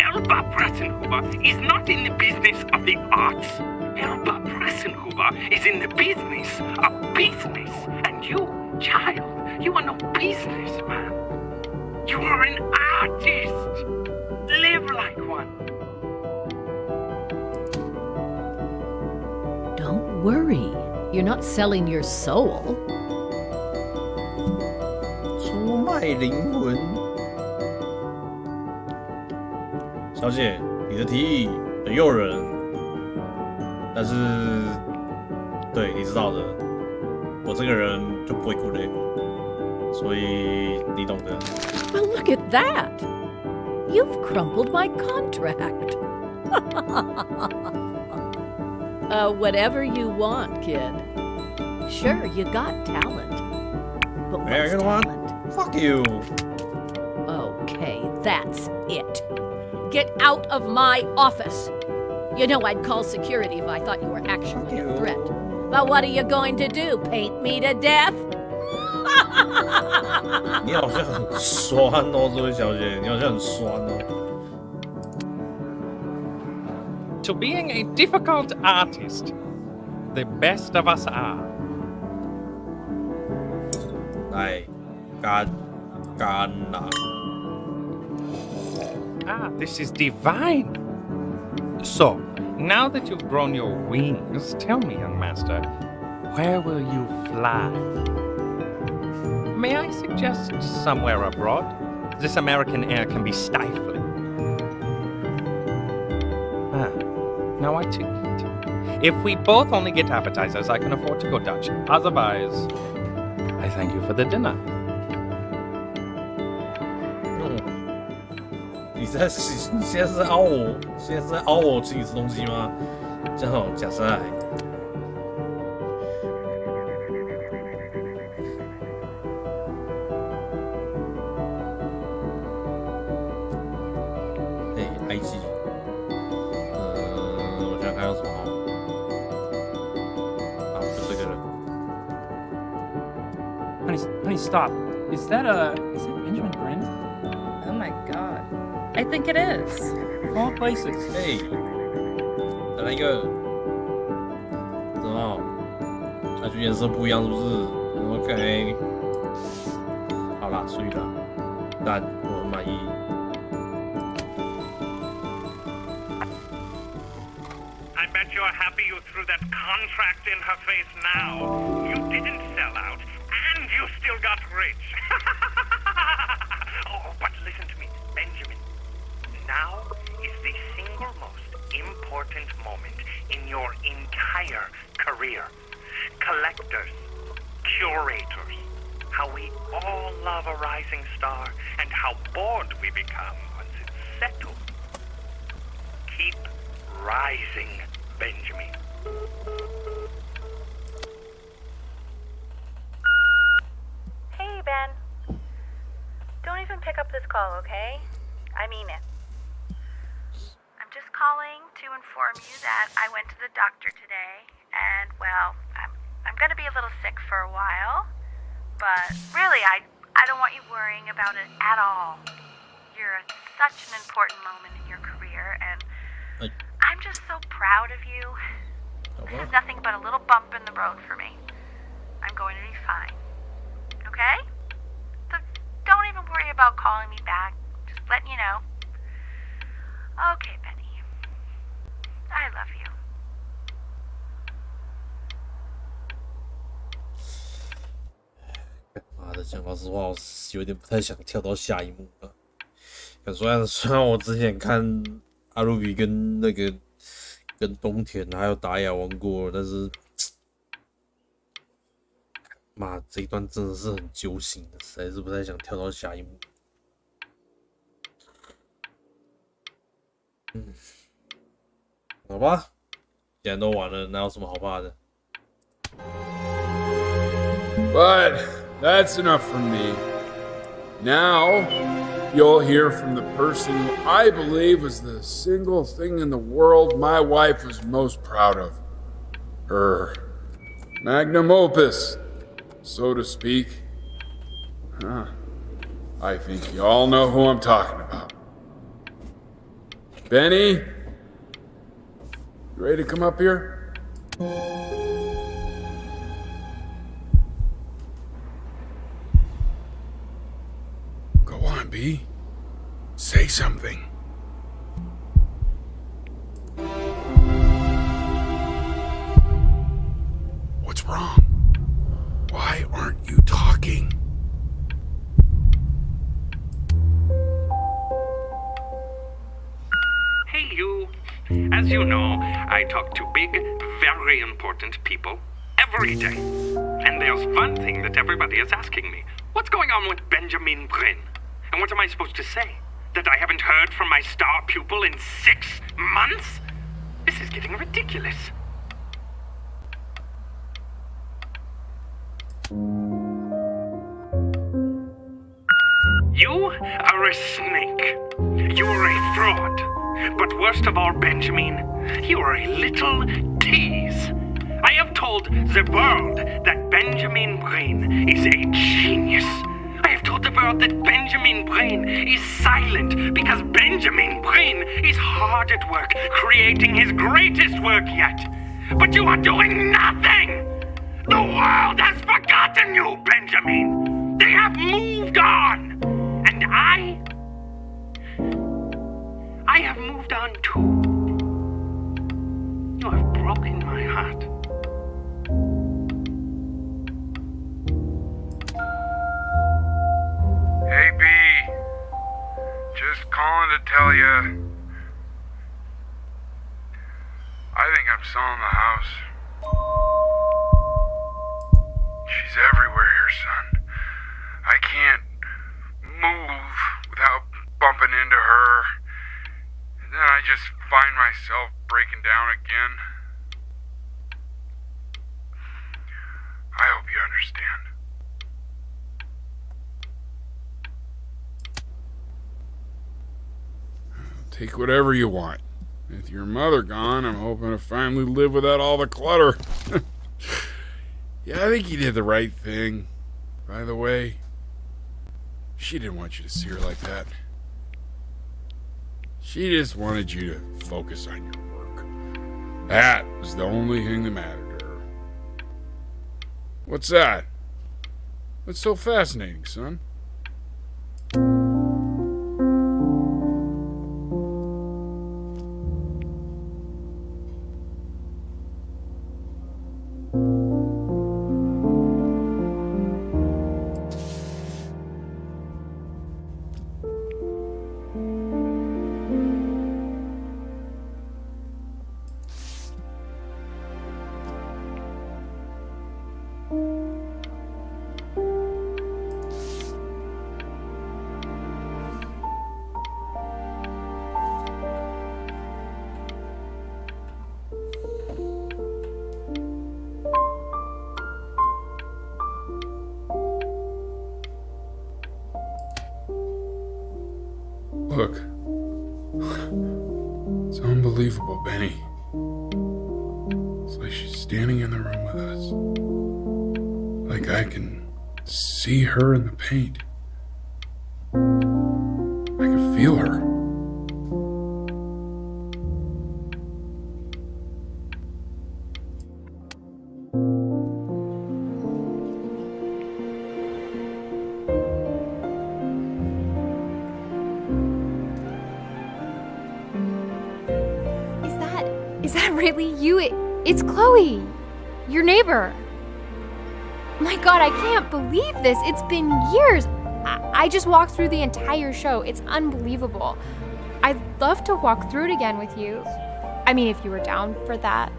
S21: Elba Pressenhuber is not in the business of the arts. Elba Pressenhuber is in the business of business. And you, child, you are no businessman. You are an artist. Live like one.
S9: Don't worry. You're not selling your soul.
S1: 出卖灵魂。小姐，你的提议很诱人，但是，对，你知道的，我这个人就不会顾累，所以你懂的。
S9: Well, look at that. You've crumpled my contract. Whatever you want, kid. Sure, you got talent. But what's talent?
S1: Fuck you.
S9: Okay, that's it. Get out of my office. You know I'd call security if I thought you were actually a threat. But what are you going to do? Paint me to death?
S1: 你好像很酸哦，这位小姐，你好像很酸哦。
S14: To being a difficult artist, the best of us are.
S1: 来，干啦！
S17: Ah, this is divine. So, now that you've grown your wings, tell me, young master, where will you fly? May I suggest somewhere abroad? This American air can be stifling. Ah, now I take it. If we both only get appetizers, I can afford to go Dutch. Otherwise, I thank you for the dinner.
S1: 你现在是在凹我，现在是在凹我请你吃东西吗？这样好假赛。IG， 我想想看有什么好。啊，就这个了。
S19: Honey, stop. Is that Benjamin Brin?
S18: Oh my god. I think it is.
S19: Of all places.
S1: Hey， 再来一个。什么？那就颜色不一样是不是 ？OK。好啦，所以啦，但我很满意。
S21: I bet you're happy you threw that contract in her face now. You didn't sell out, and you still got rich. Oh, but listen to me, Benjamin. Now is the single most important moment in your entire career. Collectors, curators, how we all love a rising star, and how bored we become once it's settled. Keep rising, Benjamin.
S20: Hey, Ben. Don't even pick up this call, okay? I mean it. I'm just calling to inform you that I went to the doctor today, and, well, I'm gonna be a little sick for a while, but really, I don't want you worrying about it at all. You're at such an important moment in your career, and I'm just so proud of you. This is nothing but a little bump in the road for me. I'm going to be fine. Okay? So don't even worry about calling me back. Just letting you know. Okay, Benny. I love you.
S1: 妈的，讲老实话，我有点不太想跳到下一幕了。虽然我之前看阿鲁比跟跟东田还有达雅玩过，但是妈这一段真的是很揪心的，实在是不太想跳到下一幕。好吧，既然都完了，哪有什么好怕的？
S5: But that's enough from me. Now, you'll hear from the person who I believe was the single thing in the world my wife was most proud of. Her magnum opus, so to speak. I think you all know who I'm talking about. Benny? You ready to come up here? Go on, B. Say something. What's wrong? Why aren't you talking?
S21: Hey, you. As you know, I talk to big, very important people every day. And there's one thing that everybody is asking me. What's going on with Benjamin Bryn? And what am I supposed to say? That I haven't heard from my star pupil in 6 months? This is getting ridiculous. You are a snake. You are a fraud. But worst of all, Benjamin, you are a little tease. I have told the world that Benjamin Bryn is a genius. I have told the world that Benjamin Bryn is silent because Benjamin Bryn is hard at work creating his greatest work yet. But you are doing nothing! The world has forgotten you, Benjamin! They have moved on! And I have moved on too. You have broken my heart.
S12: Hey, B. Just calling to tell you. I think I'm selling the house. She's everywhere here, son. I can't move without bumping into her. And then I just find myself breaking down again. I hope you understand.
S5: Take whatever you want. With your mother gone, I'm hoping to finally live without all the clutter. Yeah, I think you did the right thing. By the way, she didn't want you to see her like that. She just wanted you to focus on your work. That was the only thing that mattered to her. What's that? What's so fascinating, son? Look. It's unbelievable, Benny. It's like she's standing in the room with us. Like I can see her in the paint. I can feel her.
S7: Is that really you? It's Chloe, your neighbor. My God, I can't believe this. It's been years. I just walked through the entire show. It's unbelievable. I'd love to walk through it again with you. I mean, if you were down for that.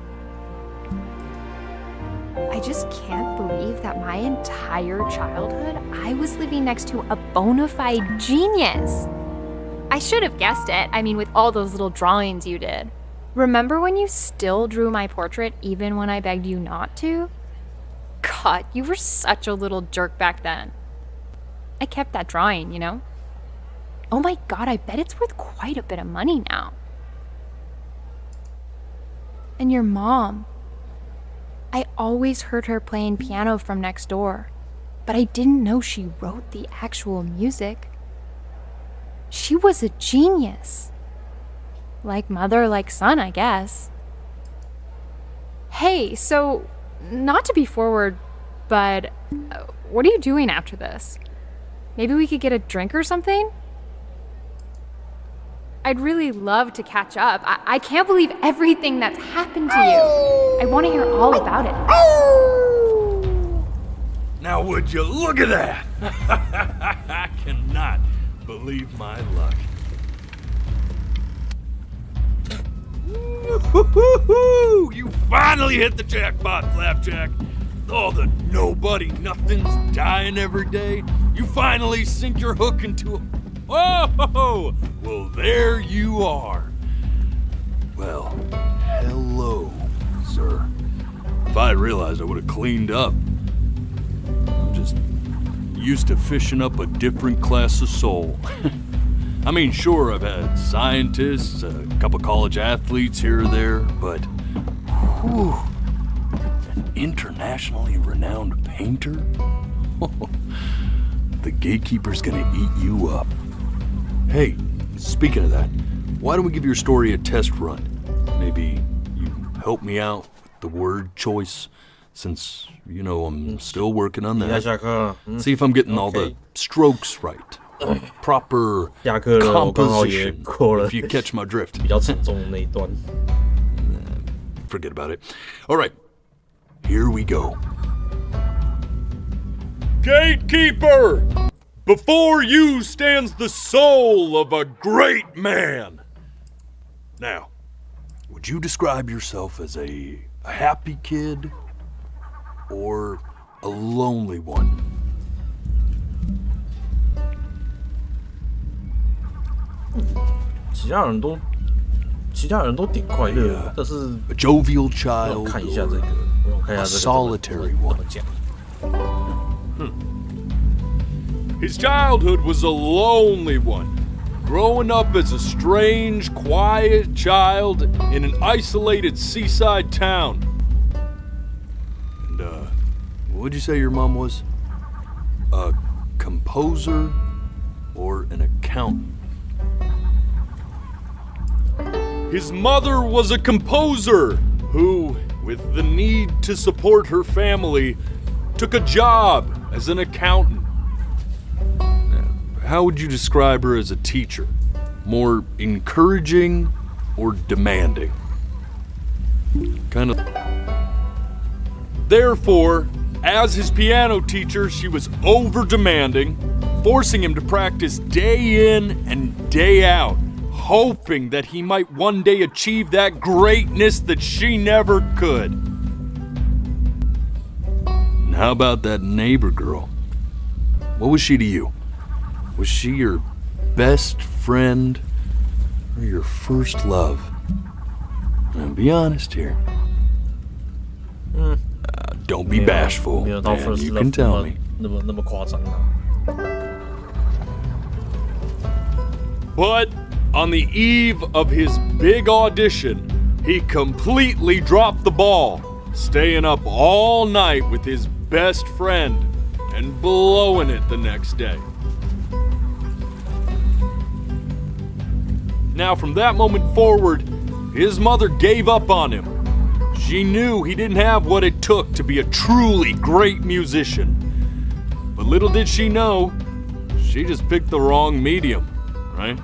S7: I just can't believe that my entire childhood, I was living next to a bona fide genius. I should have guessed it. I mean, with all those little drawings you did. Remember when you still drew my portrait even when I begged you not to? God, you were such a little jerk back then. I kept that drawing, you know? Oh my God, I bet it's worth quite a bit of money now. And your mom. I always heard her playing piano from next door.
S3: but I didn't know she wrote the actual music. She was a genius. Like mother, like son, I guess. Hey, so, not to be forward, but what are you doing after this? Maybe we could get a drink or something? I'd really love to catch up. I can't believe everything that's happened to you. I want to hear all about it.
S14: Now would you look at that? I cannot believe my luck. Woo-hoo-hoo-hoo! You finally hit the jackpot, Flapjack. All the nobody nothings dying every day. You finally sink your hook into a... Oh, well, there you are.
S2: Well, hello, sir. If I had realized, I would have cleaned up. I'm just used to fishing up a different class of soul. I mean, sure, I've had scientists, a couple college athletes here or there, but whew, an internationally renowned painter? The gatekeeper's gonna eat you up. Hey, speaking of that, why don't we give your story a test run? Maybe you help me out with the word choice, since, you know, I'm still working on that. See if I'm getting all the strokes right. Proper composition, if you catch my drift. Forget about it. All right, here we go.
S14: Gatekeeper! Before you stands the soul of a great man.
S2: Now, would you describe yourself as a happy kid or a lonely one? A jovial child, a solitary one.
S14: His childhood was a lonely one, growing up as a strange, quiet child in an isolated seaside town.
S2: And, what'd you say your mom was? A composer or an accountant?
S14: His mother was a composer who, with the need to support her family, took a job as an accountant.
S2: How would you describe her as a teacher? More encouraging or demanding? Kind of.
S14: Therefore, as his piano teacher, she was over-demanding, forcing him to practice day in and day out, hoping that he might one day achieve that greatness that she never could.
S2: And how about that neighbor girl? What was she to you? Was she your best friend or your first love? Now, be honest here. Don't be bashful, man. You can tell me.
S14: But on the eve of his big audition, he completely dropped the ball, staying up all night with his best friend and blowing it the next day. Now, from that moment forward, his mother gave up on him. She knew he didn't have what it took to be a truly great musician. But little did she know, she just picked the wrong medium, right?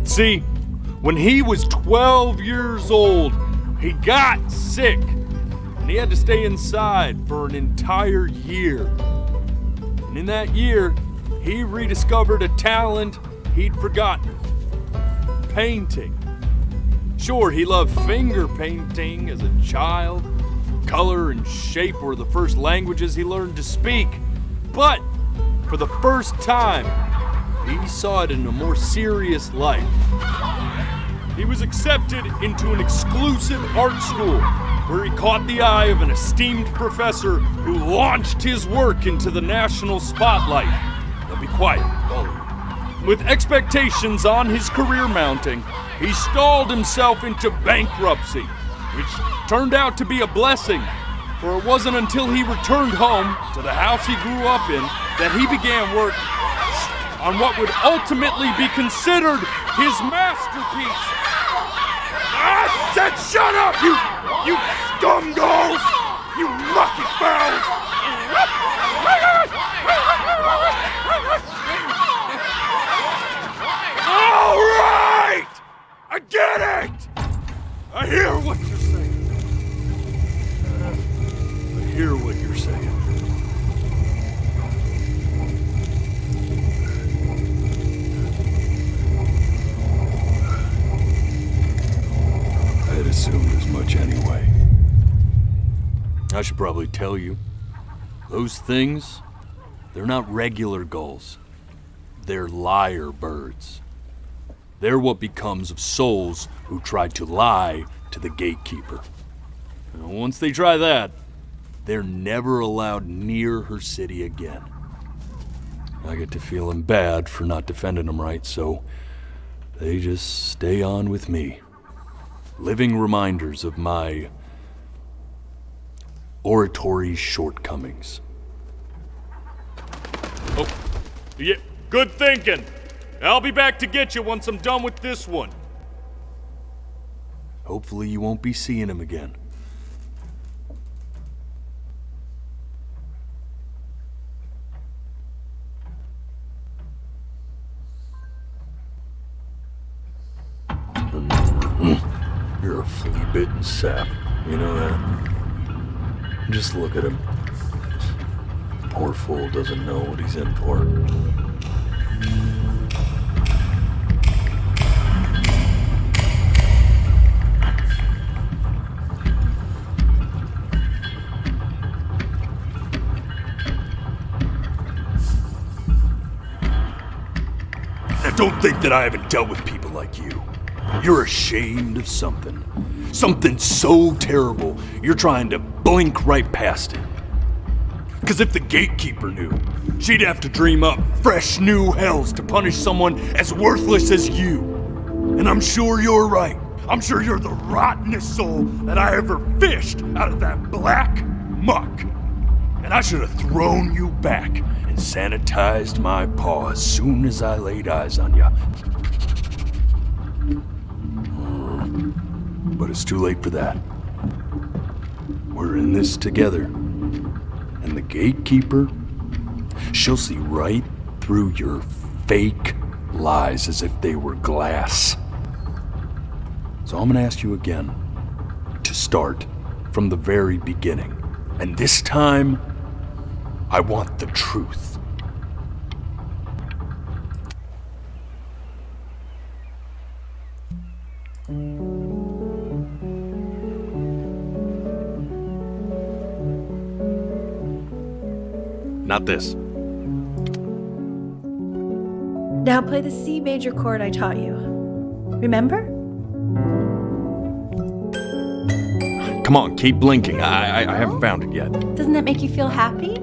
S14: See, when he was 12 years old, he got sick, and he had to stay inside for an entire year. And in that year, he rediscovered a talent he'd forgotten: painting. Sure, he loved finger painting as a child. Color and shape were the first languages he learned to speak. But for the first time, he saw it in a more serious light. He was accepted into an exclusive art school where he caught the eye of an esteemed professor who launched his work into the national spotlight. Now be quiet, all of you. With expectations on his career mounting, he stalled himself into bankruptcy, which turned out to be a blessing, For it wasn't until he returned home to the house he grew up in that he began work on what would ultimately be considered his masterpiece.
S11: I said shut up, you scumballs! You lucky fowls! All right! I get it! I hear what you're saying.
S2: I hear what you're saying. I had assumed as much anyway. I should probably tell you, those things, they're not regular gulls. They're lyre birds. They're what becomes of souls who try to lie to the gatekeeper. And once they try that, they're never allowed near her city again. I get to feeling bad for not defending them right, so they just stay on with me. Living reminders of my oratory shortcomings.
S14: Oh, yeah, good thinking. I'll be back to get you once I'm done with this one.
S2: Hopefully you won't be seeing him again. You're a flea-bitten sap, you know that? Just look at him. Poor fool doesn't know what he's in for. Now don't think that I haven't dealt with people like you. You're ashamed of something. Something so terrible, you're trying to blink right past it. Because if the gatekeeper knew, she'd have to dream up fresh new hells to punish someone as worthless as you. And I'm sure you're right. I'm sure you're the rottenest soul that I ever fished out of that black muck. And I should have thrown you back and sanitized my paw as soon as I laid eyes on you. But it's too late for that. We're in this together. And the gatekeeper, she'll see right through your fake lies as if they were glass. So I'm gonna ask you again to start from the very beginning. And this time, I want the truth.
S14: Not this.
S6: Now play the C major chord I taught you. Remember?
S2: Come on, keep blinking. I haven't found it yet.
S6: Doesn't that make you feel happy?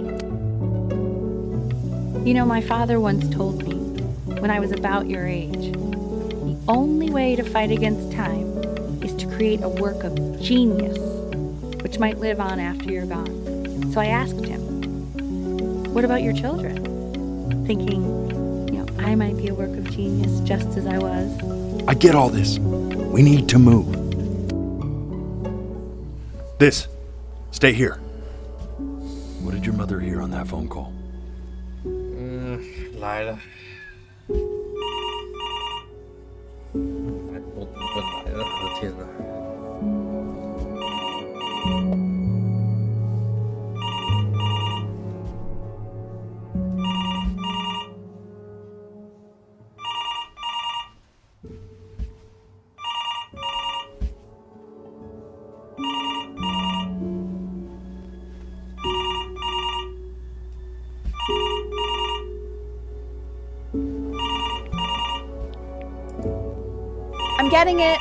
S4: You know, my father once told me, when I was about your age, the only way to fight against time is to create a work of genius, which might live on after you're gone. So I asked him, what about your children? Thinking, I might be a work of genius just as I was.
S2: I get all this. We need to move. This. Stay here. What did your mother hear on that phone call?
S1: 来了。我来了，我的天哪！
S6: I'm getting it.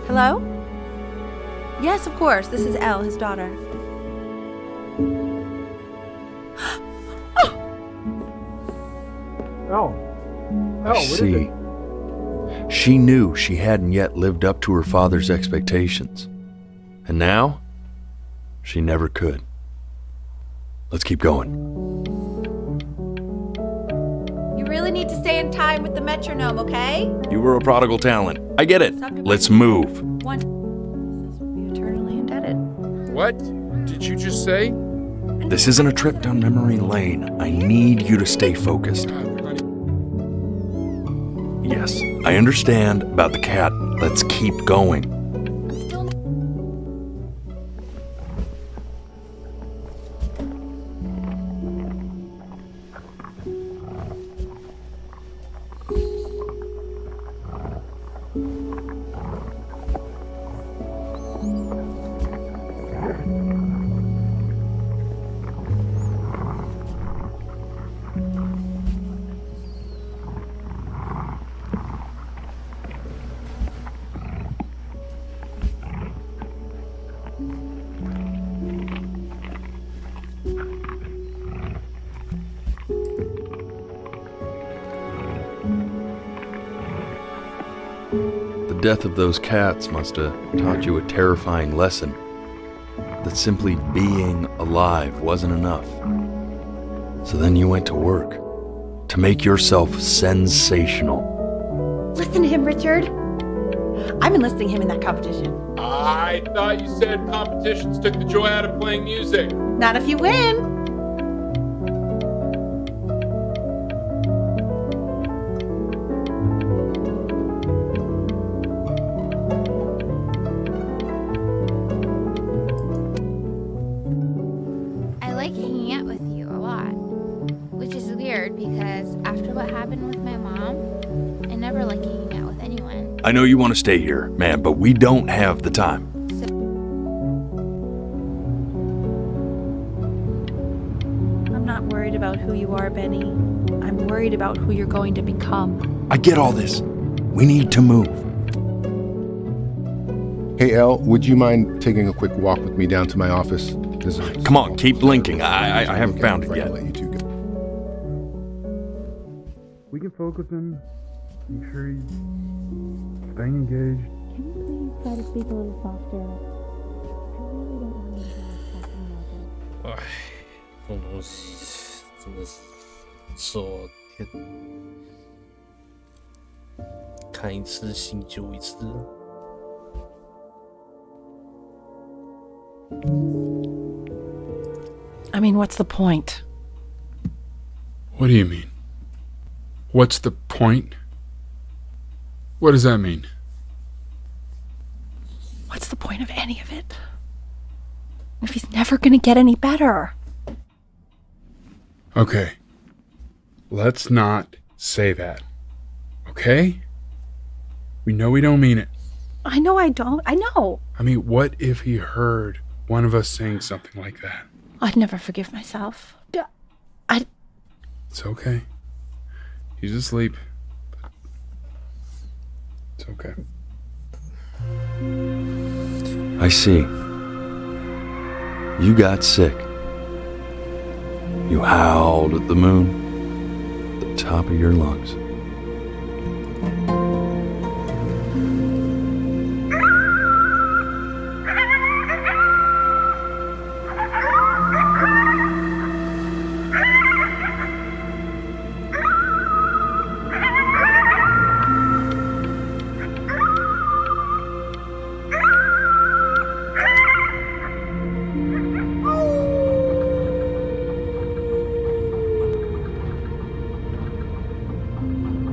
S6: Hello? Yes, of course. This is Elle, his daughter.
S12: Oh, what is
S2: See,
S12: it?
S2: she knew she hadn't yet lived up to her father's expectations. And now, she never could. Let's keep going.
S6: You really need to stay in time with the metronome, okay?
S2: You were a prodigal talent. I get it. Let's move.
S6: One. This will be eternally indebted.
S5: What did you just say?
S2: This isn't a trip down memory lane. I need you to stay focused. Yes, I understand about the cat. Let's keep going. The death of those cats must have taught you a terrifying lesson. That simply being alive wasn't enough. So then you went to work to make yourself sensational.
S6: Listen to him, Richard. I'm enlisting him in that competition.
S5: I thought you said competitions took the joy out of playing music.
S6: Not if you win.
S7: I like hanging out with you a lot, which is weird because after what happened with my mom, I never like hanging out with anyone.
S2: I know you want to stay here, man, but we don't have the time.
S6: I'm not worried about who you are, Benny. I'm worried about who you're going to become.
S2: I get all this. We need to move.
S8: Hey, Elle, would you mind taking a quick walk with me down to my office?
S2: Come on, keep blinking. I haven't found it yet.
S12: We can focus in, make sure he's staying engaged.
S13: Can you please try to speak a little softer? I really don't want to hear talking about it.
S1: 哎，这种东西真的是说天，看一次心揪一次。
S4: I mean, what's the point?
S5: What do you mean? What's the point? What does that mean?
S4: What's the point of any of it? If he's never gonna get any better.
S5: Okay. Let's not say that. Okay? We know we don't mean it.
S4: I know I don't. I know.
S5: I mean, what if he heard one of us saying something like that?
S4: I'd never forgive myself.
S5: It's okay. He's asleep. It's okay.
S2: I see. You got sick. You howled at the moon at the top of your lungs.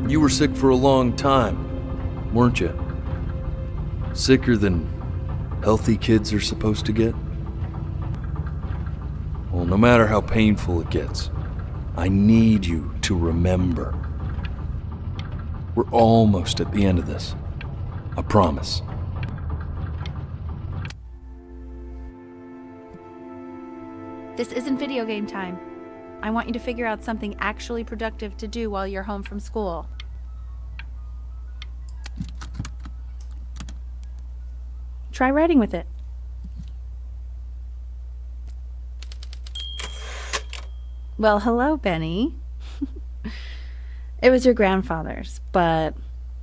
S2: You were sick for a long time, weren't you? Sicker than healthy kids are supposed to get? Well, no matter how painful it gets, I need you to remember. We're almost at the end of this. I promise.
S6: This isn't video game time. I want you to figure out something actually productive to do while you're home from school. Try writing with it. Well, hello, Benny. It was your grandfather's, but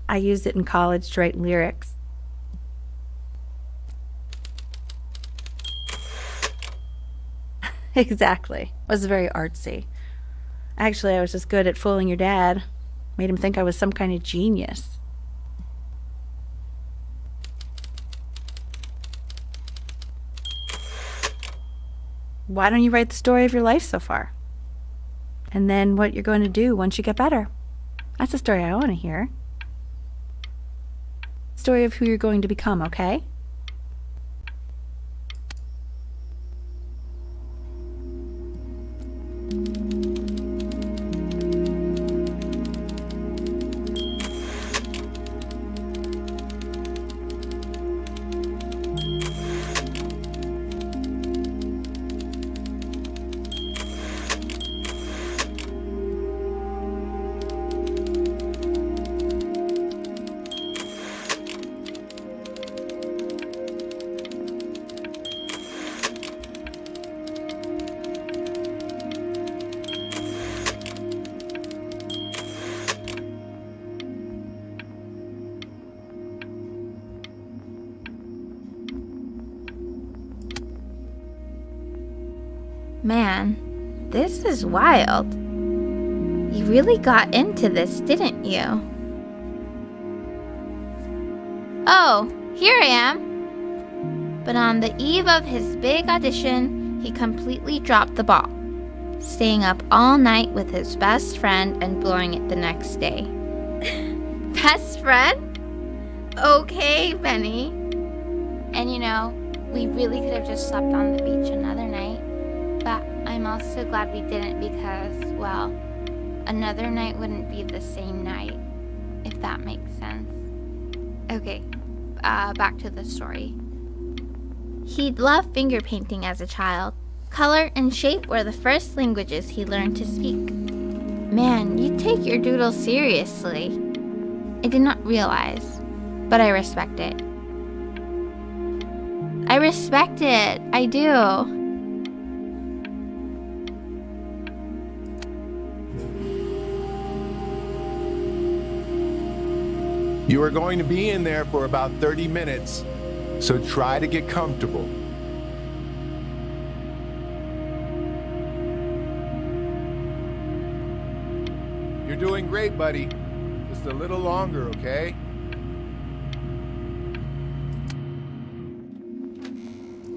S6: I used it in college to write lyrics. Exactly. Was very artsy. Actually, I was just good at fooling your dad. Made him think I was some kind of genius. Why don't you write the story of your life so far? And then what you're going to do once you get better. That's the story I want to hear. Story of who you're going to become, okay?
S7: Man, this is wild. You really got into this, didn't you? Oh, here I am. But on the eve of his big audition, he completely dropped the ball, staying up all night with his best friend and blowing it the next day. Best friend? Okay, Benny. And you know, we really could have just slept on the beach another night. But I'm also glad we didn't because, well, another night wouldn't be the same night, if that makes sense. Okay, back to the story. He'd loved finger painting as a child. Color and shape were the first languages he learned to speak. Man, you take your doodle seriously. I did not realize, but I respect it. I respect it, I do.
S10: You are going to be in there for about 30 minutes, so try to get comfortable. You're doing great, buddy. Just a little longer, okay?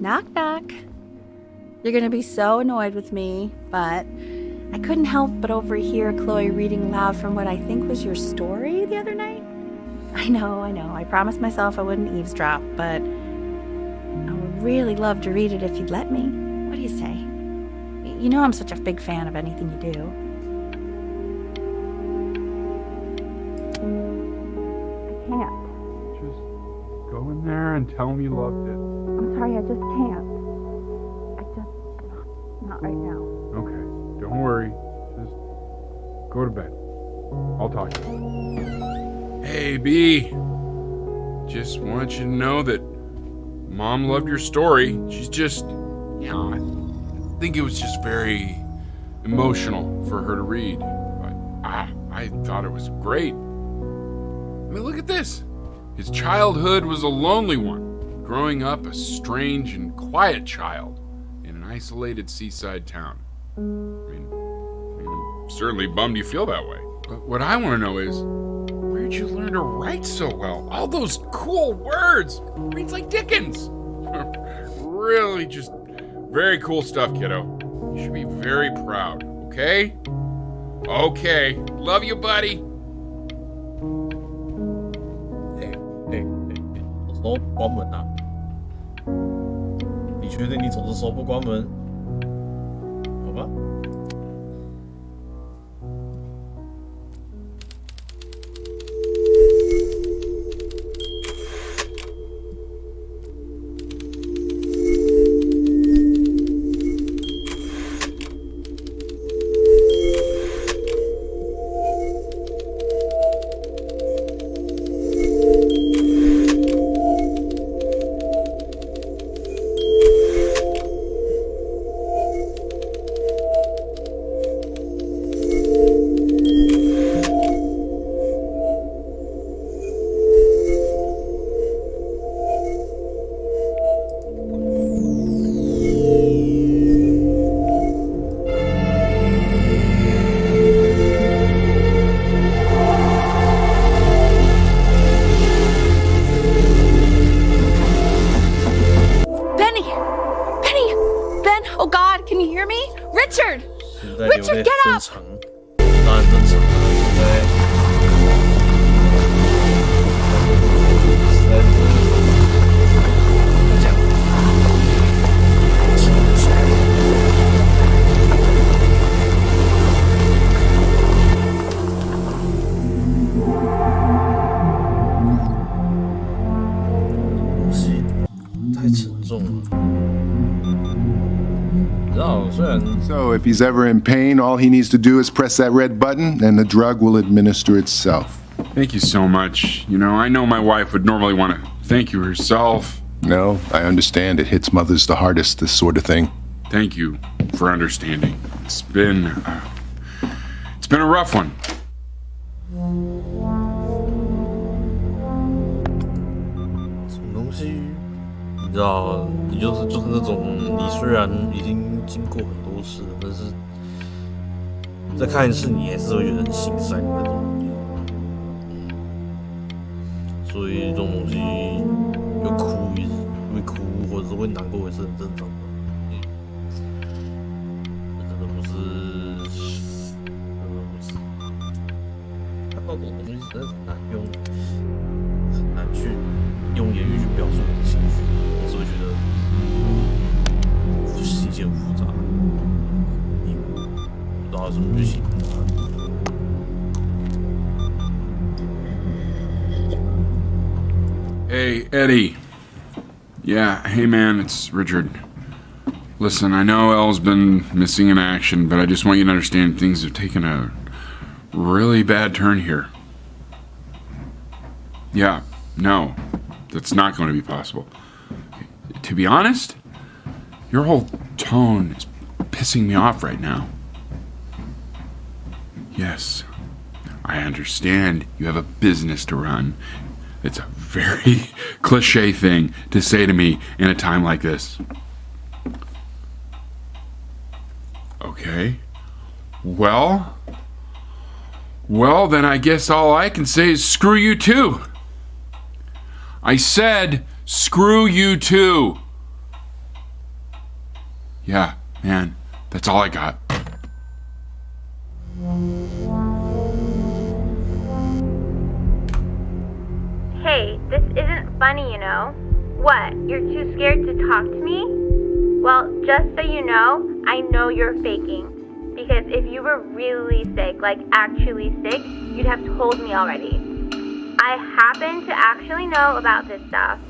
S6: Knock, knock. You're gonna be so annoyed with me, but I couldn't help but overhear Chloe reading aloud from what I think was your story the other night. I know. I promised myself I wouldn't eavesdrop, but I would really love to read it if you'd let me. What do you say? You know I'm such a big fan of anything you do. I can't.
S5: Just go in there and tell him you loved it.
S6: I'm sorry, I just can't. Not right now.
S5: Okay, don't worry. Just go to bed. I'll talk to you. Hey, B. Just want you to know that Mom loved your story. She's just, I think it was just very emotional for her to read. But I thought it was great. I mean, look at this. His childhood was a lonely one, growing up a strange and quiet child in an isolated seaside town. I mean, I'm certainly bummed you feel that way. But what I want to know is, where'd you learn to write so well? All those cool words. Reads like Dickens. Really just very cool stuff, kiddo. You should be very proud, okay? Okay. Love you, buddy.
S1: 我说关门啊！你确定你走的时候不关门？好吧。正常，当然正常了，应该实在是这样。东西太沉重了。
S10: So, if he's ever in pain, all he needs to do is press that red button, and the drug will administer itself.
S5: Thank you so much. You know, I know my wife would normally want to thank you herself.
S10: No, I understand. It hits mothers the hardest, this sort of thing.
S5: Thank you for understanding. It's been a rough one.
S1: 什么东西？你知道，你就是那种，你虽然已经经过很多次了，但是再看一次，你还是会觉得很心塞那种。所以这种东西，有哭也会哭，或者是会难过也是很正常的。真的不是，看到这种东西实在是很难去用言语去表述我的情绪，我只会觉得心情很复杂，你不知道怎么去形容它。
S5: Hey, Eddie. Yeah, hey man, it's Richard. Listen, I know Elle's been missing in action, but I just want you to understand things have taken a really bad turn here. Yeah, no, that's not going to be possible. To be honest, your whole tone is pissing me off right now. Yes, I understand you have a business to run. It's a very cliche thing to say to me in a time like this. Okay. Well, then I guess all I can say is screw you too. I said screw you too. Yeah, man, that's all I got.
S7: Hey, this isn't funny, you know. What, you're too scared to talk to me? Well, just so you know you're faking. Because if you were really sick, like actually sick, you'd have told me already. I happen to actually know about this stuff.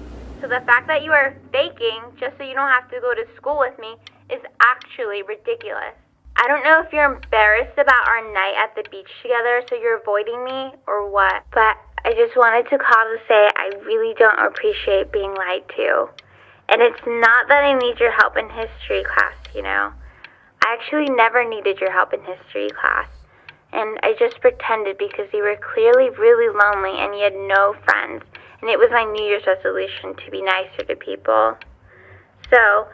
S7: So the fact that you are faking just so you don't have to go to school with me is actually ridiculous. I don't know if you're embarrassed about our night at the beach together, so you're avoiding me or what, but I just wanted to call to say I really don't appreciate being lied to. And it's not that I need your help in history class, you know. I actually never needed your help in history class. And I just pretended because you were clearly really lonely and you had no friends. And it was my New Year's resolution to be nicer to people. So,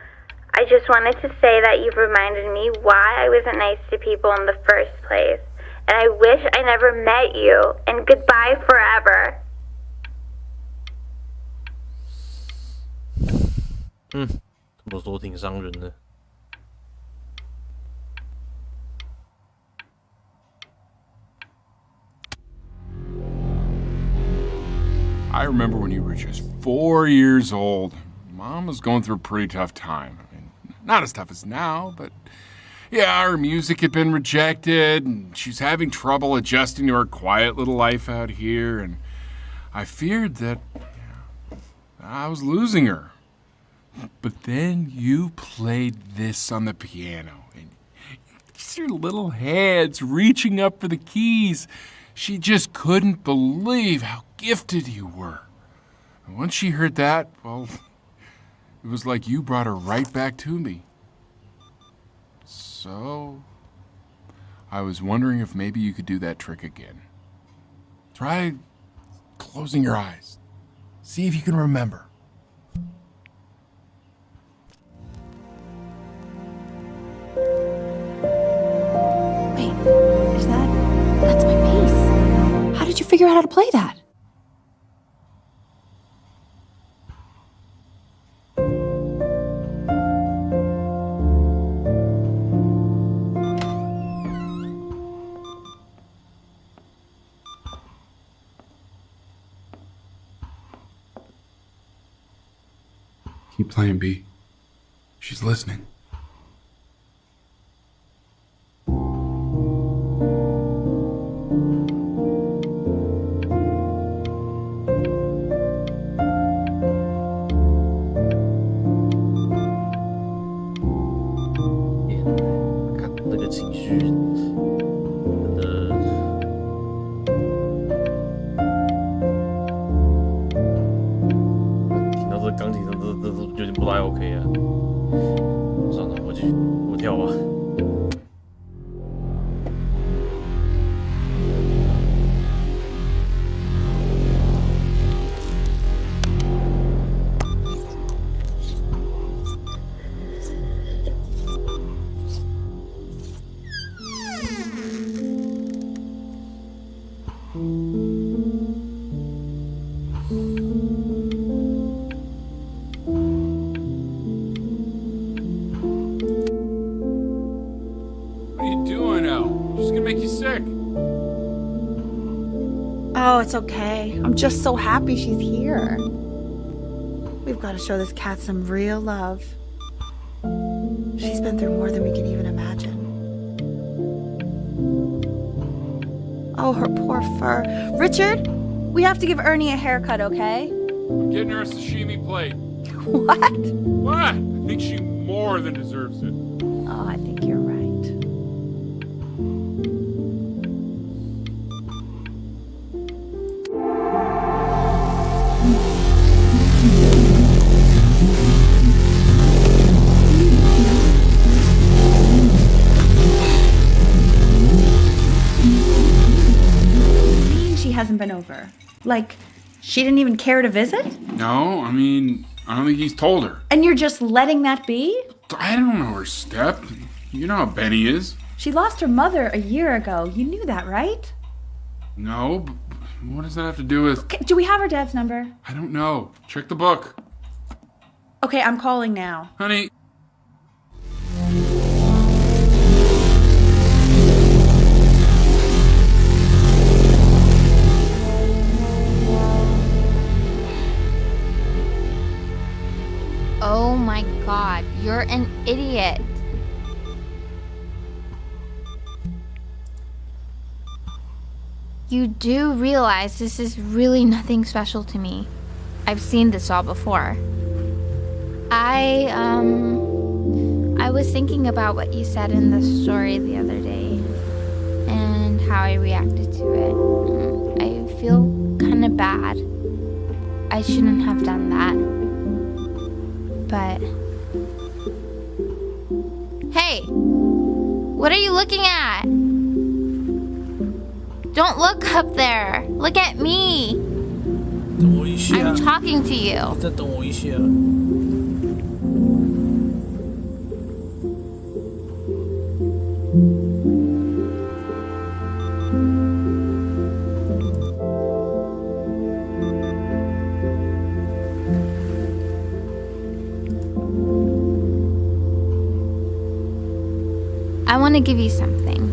S7: I just wanted to say that you've reminded me why I wasn't nice to people in the first place. And I wish I never met you. And goodbye forever.
S1: 这么说挺伤人的。
S5: I remember when you were just 4 years old. Mom was going through a pretty tough time. I mean, not as tough as now, but yeah, her music had been rejected, and she's having trouble adjusting to her quiet little life out here, and I feared that I was losing her. But then you played this on the piano, and just your little hands reaching up for the keys. She just couldn't believe how gifted you were. And once she heard that, well, it was like you brought her right back to me. So, I was wondering if maybe you could do that trick again. Try closing your eyes. See if you can remember.
S4: Wait, that's my bass. How did you figure out how to play that?
S12: Keep playing, B. She's listening.
S1: 看那个情绪，听到这个钢琴声，这有点不太 OK 啊。算了，我跳吧。
S5: What are you doing, Elle? She's gonna make you sick.
S6: Oh, it's okay. I'm just so happy she's here. We've got to show this cat some real love. She's been through more than we can even imagine. Oh, her poor fur. Richard, we have to give Ernie a haircut, okay?
S5: I'm getting her a sashimi plate.
S6: What?
S5: What? I think she more than deserves it.
S6: Oh, I think you're right. She hasn't been over. Like, she didn't even care to visit?
S12: No, I mean, I don't think he's told her.
S6: And you're just letting that be?
S12: I don't know her step. You know how Benny is.
S6: She lost her mother a year ago. You knew that, right?
S12: No, but what does that have to do with...
S6: Okay, do we have her dad's number?
S12: I don't know. Check the book.
S6: Okay, I'm calling now.
S12: Honey.
S7: Oh my god, you're an idiot. You do realize this is really nothing special to me. I've seen this all before. I was thinking about what you said in the story the other day and how I reacted to it. I feel kind of bad. I shouldn't have done that. But hey, what are you looking at? Don't look up there. Look at me. I'm talking to you.
S1: 再等我一下。
S7: I want to give you something,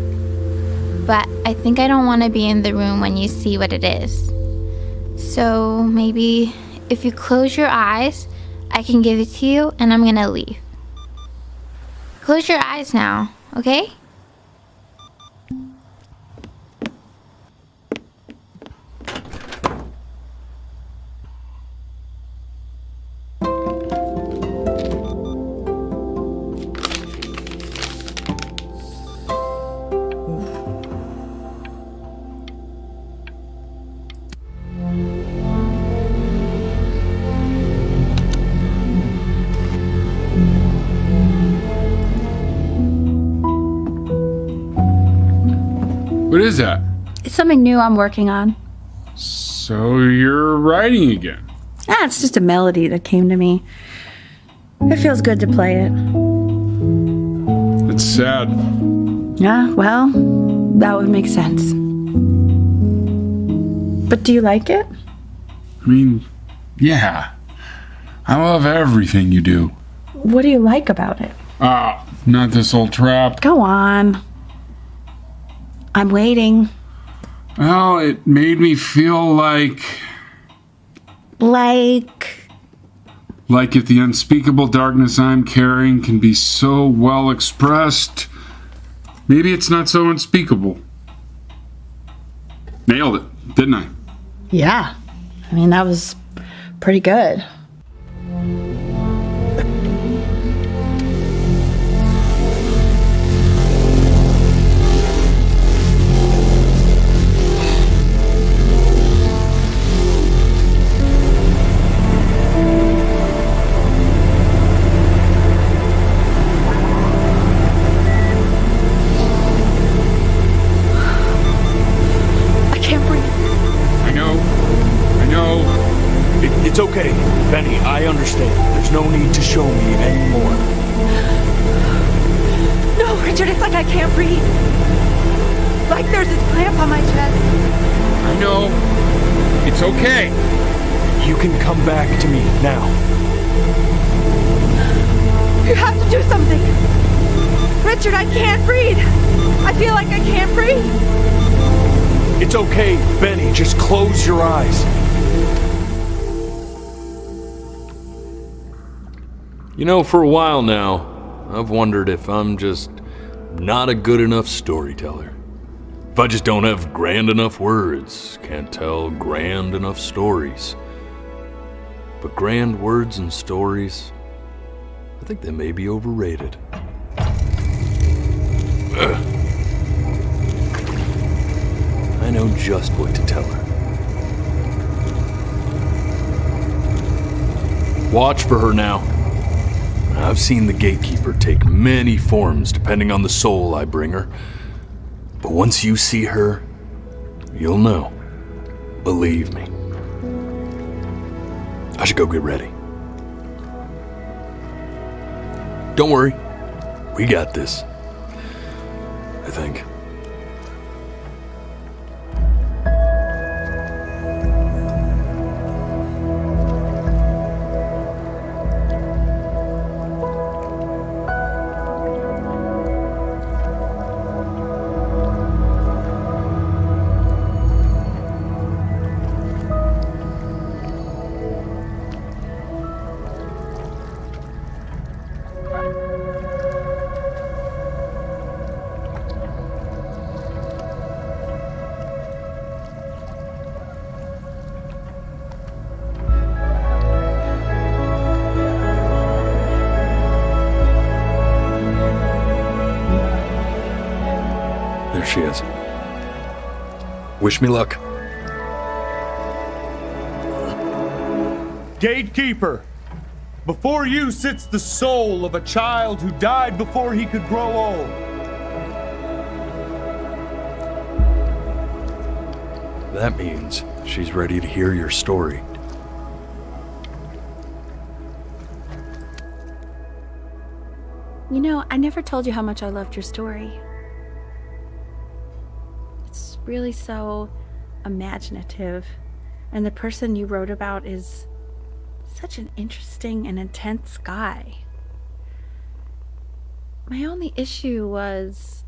S7: but I think I don't want to be in the room when you see what it is. So maybe if you close your eyes, I can give it to you and I'm gonna leave. Close your eyes now, okay?
S12: What is that?
S6: It's something new I'm working on.
S12: So you're writing again?
S6: Ah, it's just a melody that came to me. It feels good to play it.
S12: It's sad.
S6: Yeah, well, that would make sense. But do you like it?
S12: I mean, yeah. I love everything you do.
S6: What do you like about it?
S12: Not this old trap.
S6: Go on. I'm waiting.
S12: Well, it made me feel like...
S6: Like...
S12: Like if the unspeakable darkness I'm carrying can be so well expressed, maybe it's not so unspeakable. Nailed it, didn't I?
S6: Yeah. I mean, that was pretty good.
S2: It's okay, Benny, I understand. There's no need to show me anymore.
S6: No, Richard, it's like I can't breathe. Like there's this clamp on my chest.
S5: I know. It's okay.
S2: You can come back to me now.
S6: You have to do something. Richard, I can't breathe. I feel like I can't breathe.
S2: It's okay, Benny, just close your eyes.
S15: You know, for a while now, I've wondered if I'm just not a good enough storyteller. If I just don't have grand enough words, can't tell grand enough stories. But grand words and stories, I think they may be overrated. I know just what to tell her. Watch for her now. I've seen the gatekeeper take many forms depending on the soul I bring her. But once you see her, you'll know. Believe me. I should go get ready. Don't worry. We got this. I think. There she is. Wish me luck.
S11: Gatekeeper, before you sits the soul of a child who died before he could grow old.
S15: That means she's ready to hear your story.
S6: You know, I never told you how much I loved your story. It's really so imaginative, and the person you wrote about is such an interesting and intense guy. My only issue was,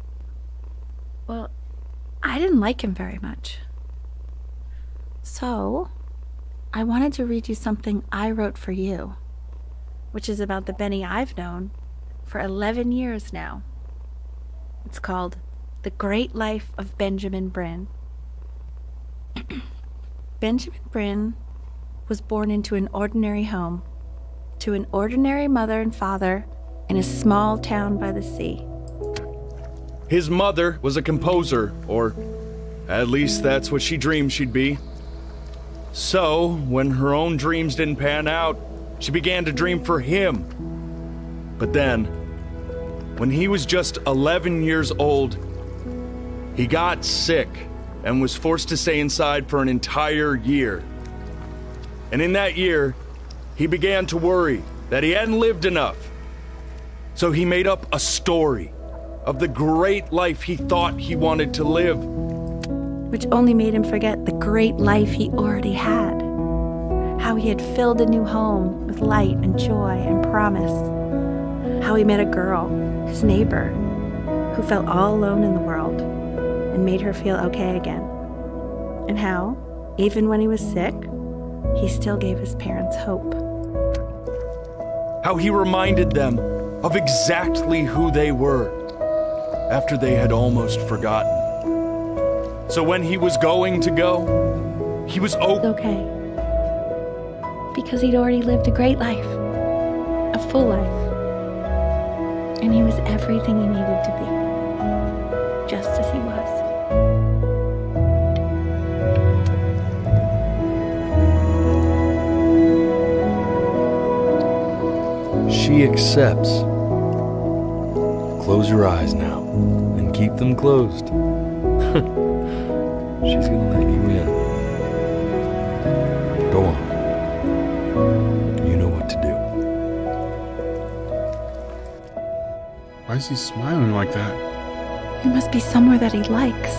S6: well, I didn't like him very much. So, I wanted to read you something I wrote for you, which is about the Benny I've known for 11 years now. It's called The Great Life of Benjamin Bryn. Benjamin Bryn was born into an ordinary home, to an ordinary mother and father in a small town by the sea.
S15: His mother was a composer, or at least that's what she dreamed she'd be. So, when her own dreams didn't pan out, she began to dream for him. But then, when he was just 11 years old, he got sick and was forced to stay inside for an entire year. And in that year, he began to worry that he hadn't lived enough. So he made up a story of the great life he thought he wanted to live.
S6: Which only made him forget the great life he already had. How he had filled a new home with light and joy and promise. How he met a girl, his neighbor, who felt all alone in the world and made her feel okay again. And how, even when he was sick, he still gave his parents hope.
S15: How he reminded them of exactly who they were after they had almost forgotten. So when he was going to go, he was
S4: okay. Because he'd already lived a great life, a full life. And he was everything he needed to be, just as he was.
S2: She accepts. Close your eyes now and keep them closed. She's gonna let you in. Go on. You know what to do.
S5: Why is he smiling like that?
S4: It must be somewhere that he likes.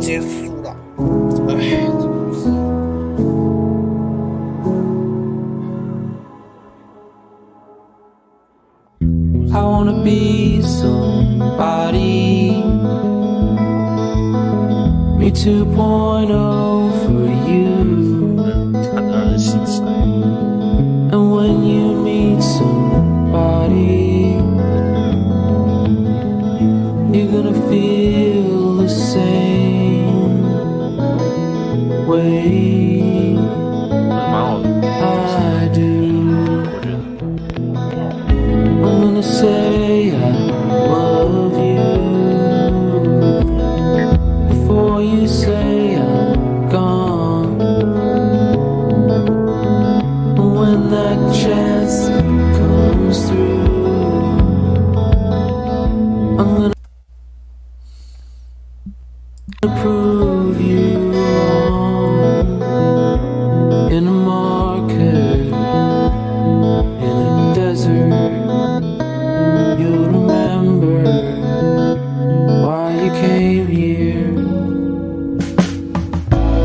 S1: 结束了。
S16: I wanna be somebody. Me 2.0 for you. And when you meet somebody, you're gonna feel the same way I do. I'm gonna say I love you before you say I'm gone. When that chance comes through, I'm gonna prove you wrong. In a market, in a desert, you'll remember why you came here.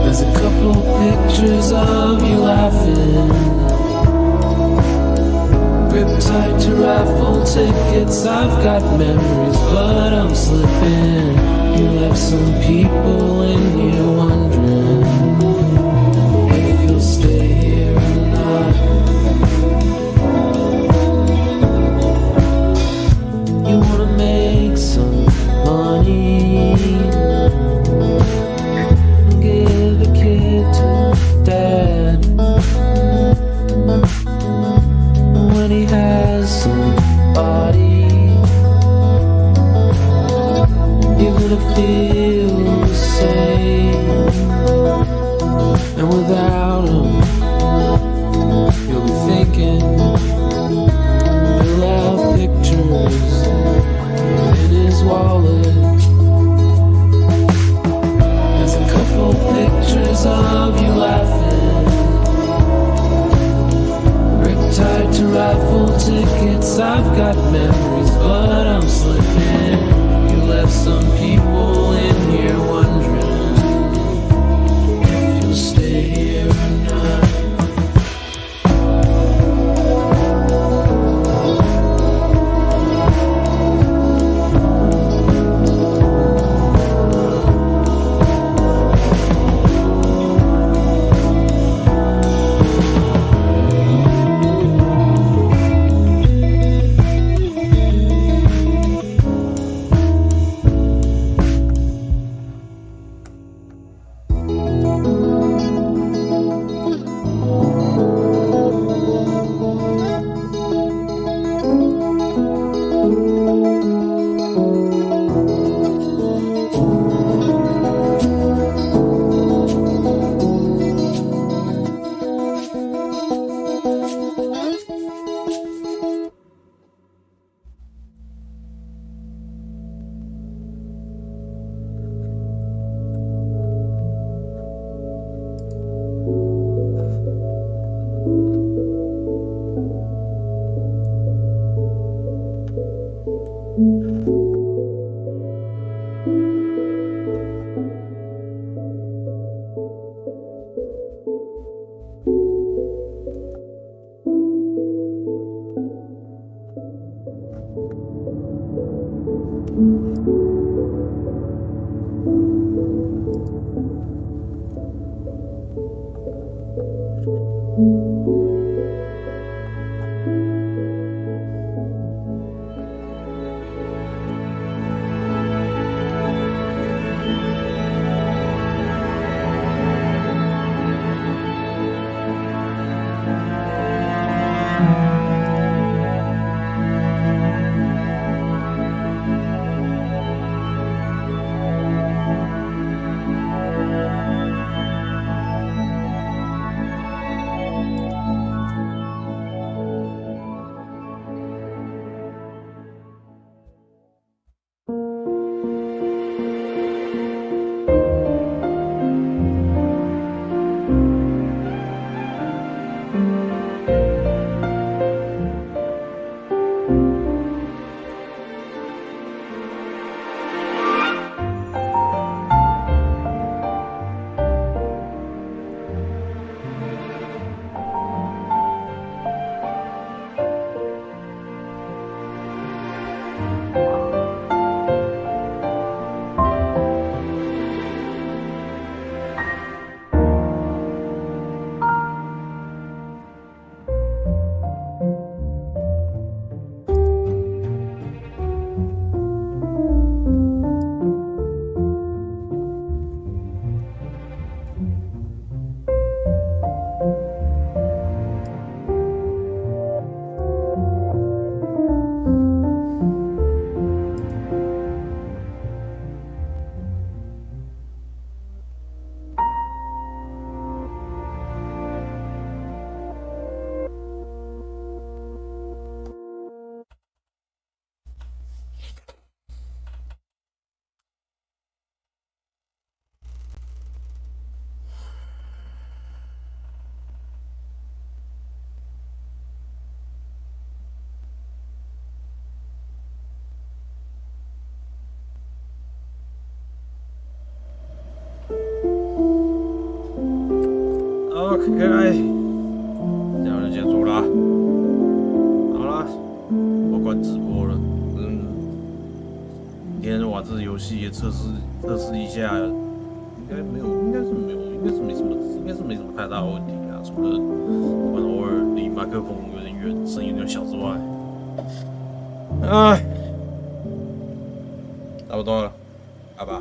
S16: There's a couple pictures of you laughing, gripped tight to raffle tickets. I've got memories, but I'm slipping. You left some people in here wondering if you'll stay here or not. You wanna make some money, give a kid to dad. When he has somebody, you're gonna feel the same. And without him, you'll be thinking he'll have pictures in his wallet. There's a couple pictures of you laughing, gripped tight to raffle tickets. I've got memories, but I'm slipping. You left some people in here wondering if you'll stay here or not.
S1: OK， 这样就结束了。好了，我关直播了。今天就把这游戏也测试一下，应该是没什么太大的问题啊，除了我偶尔离麦克风有点远，声音有点小之外。差不多了，拜拜。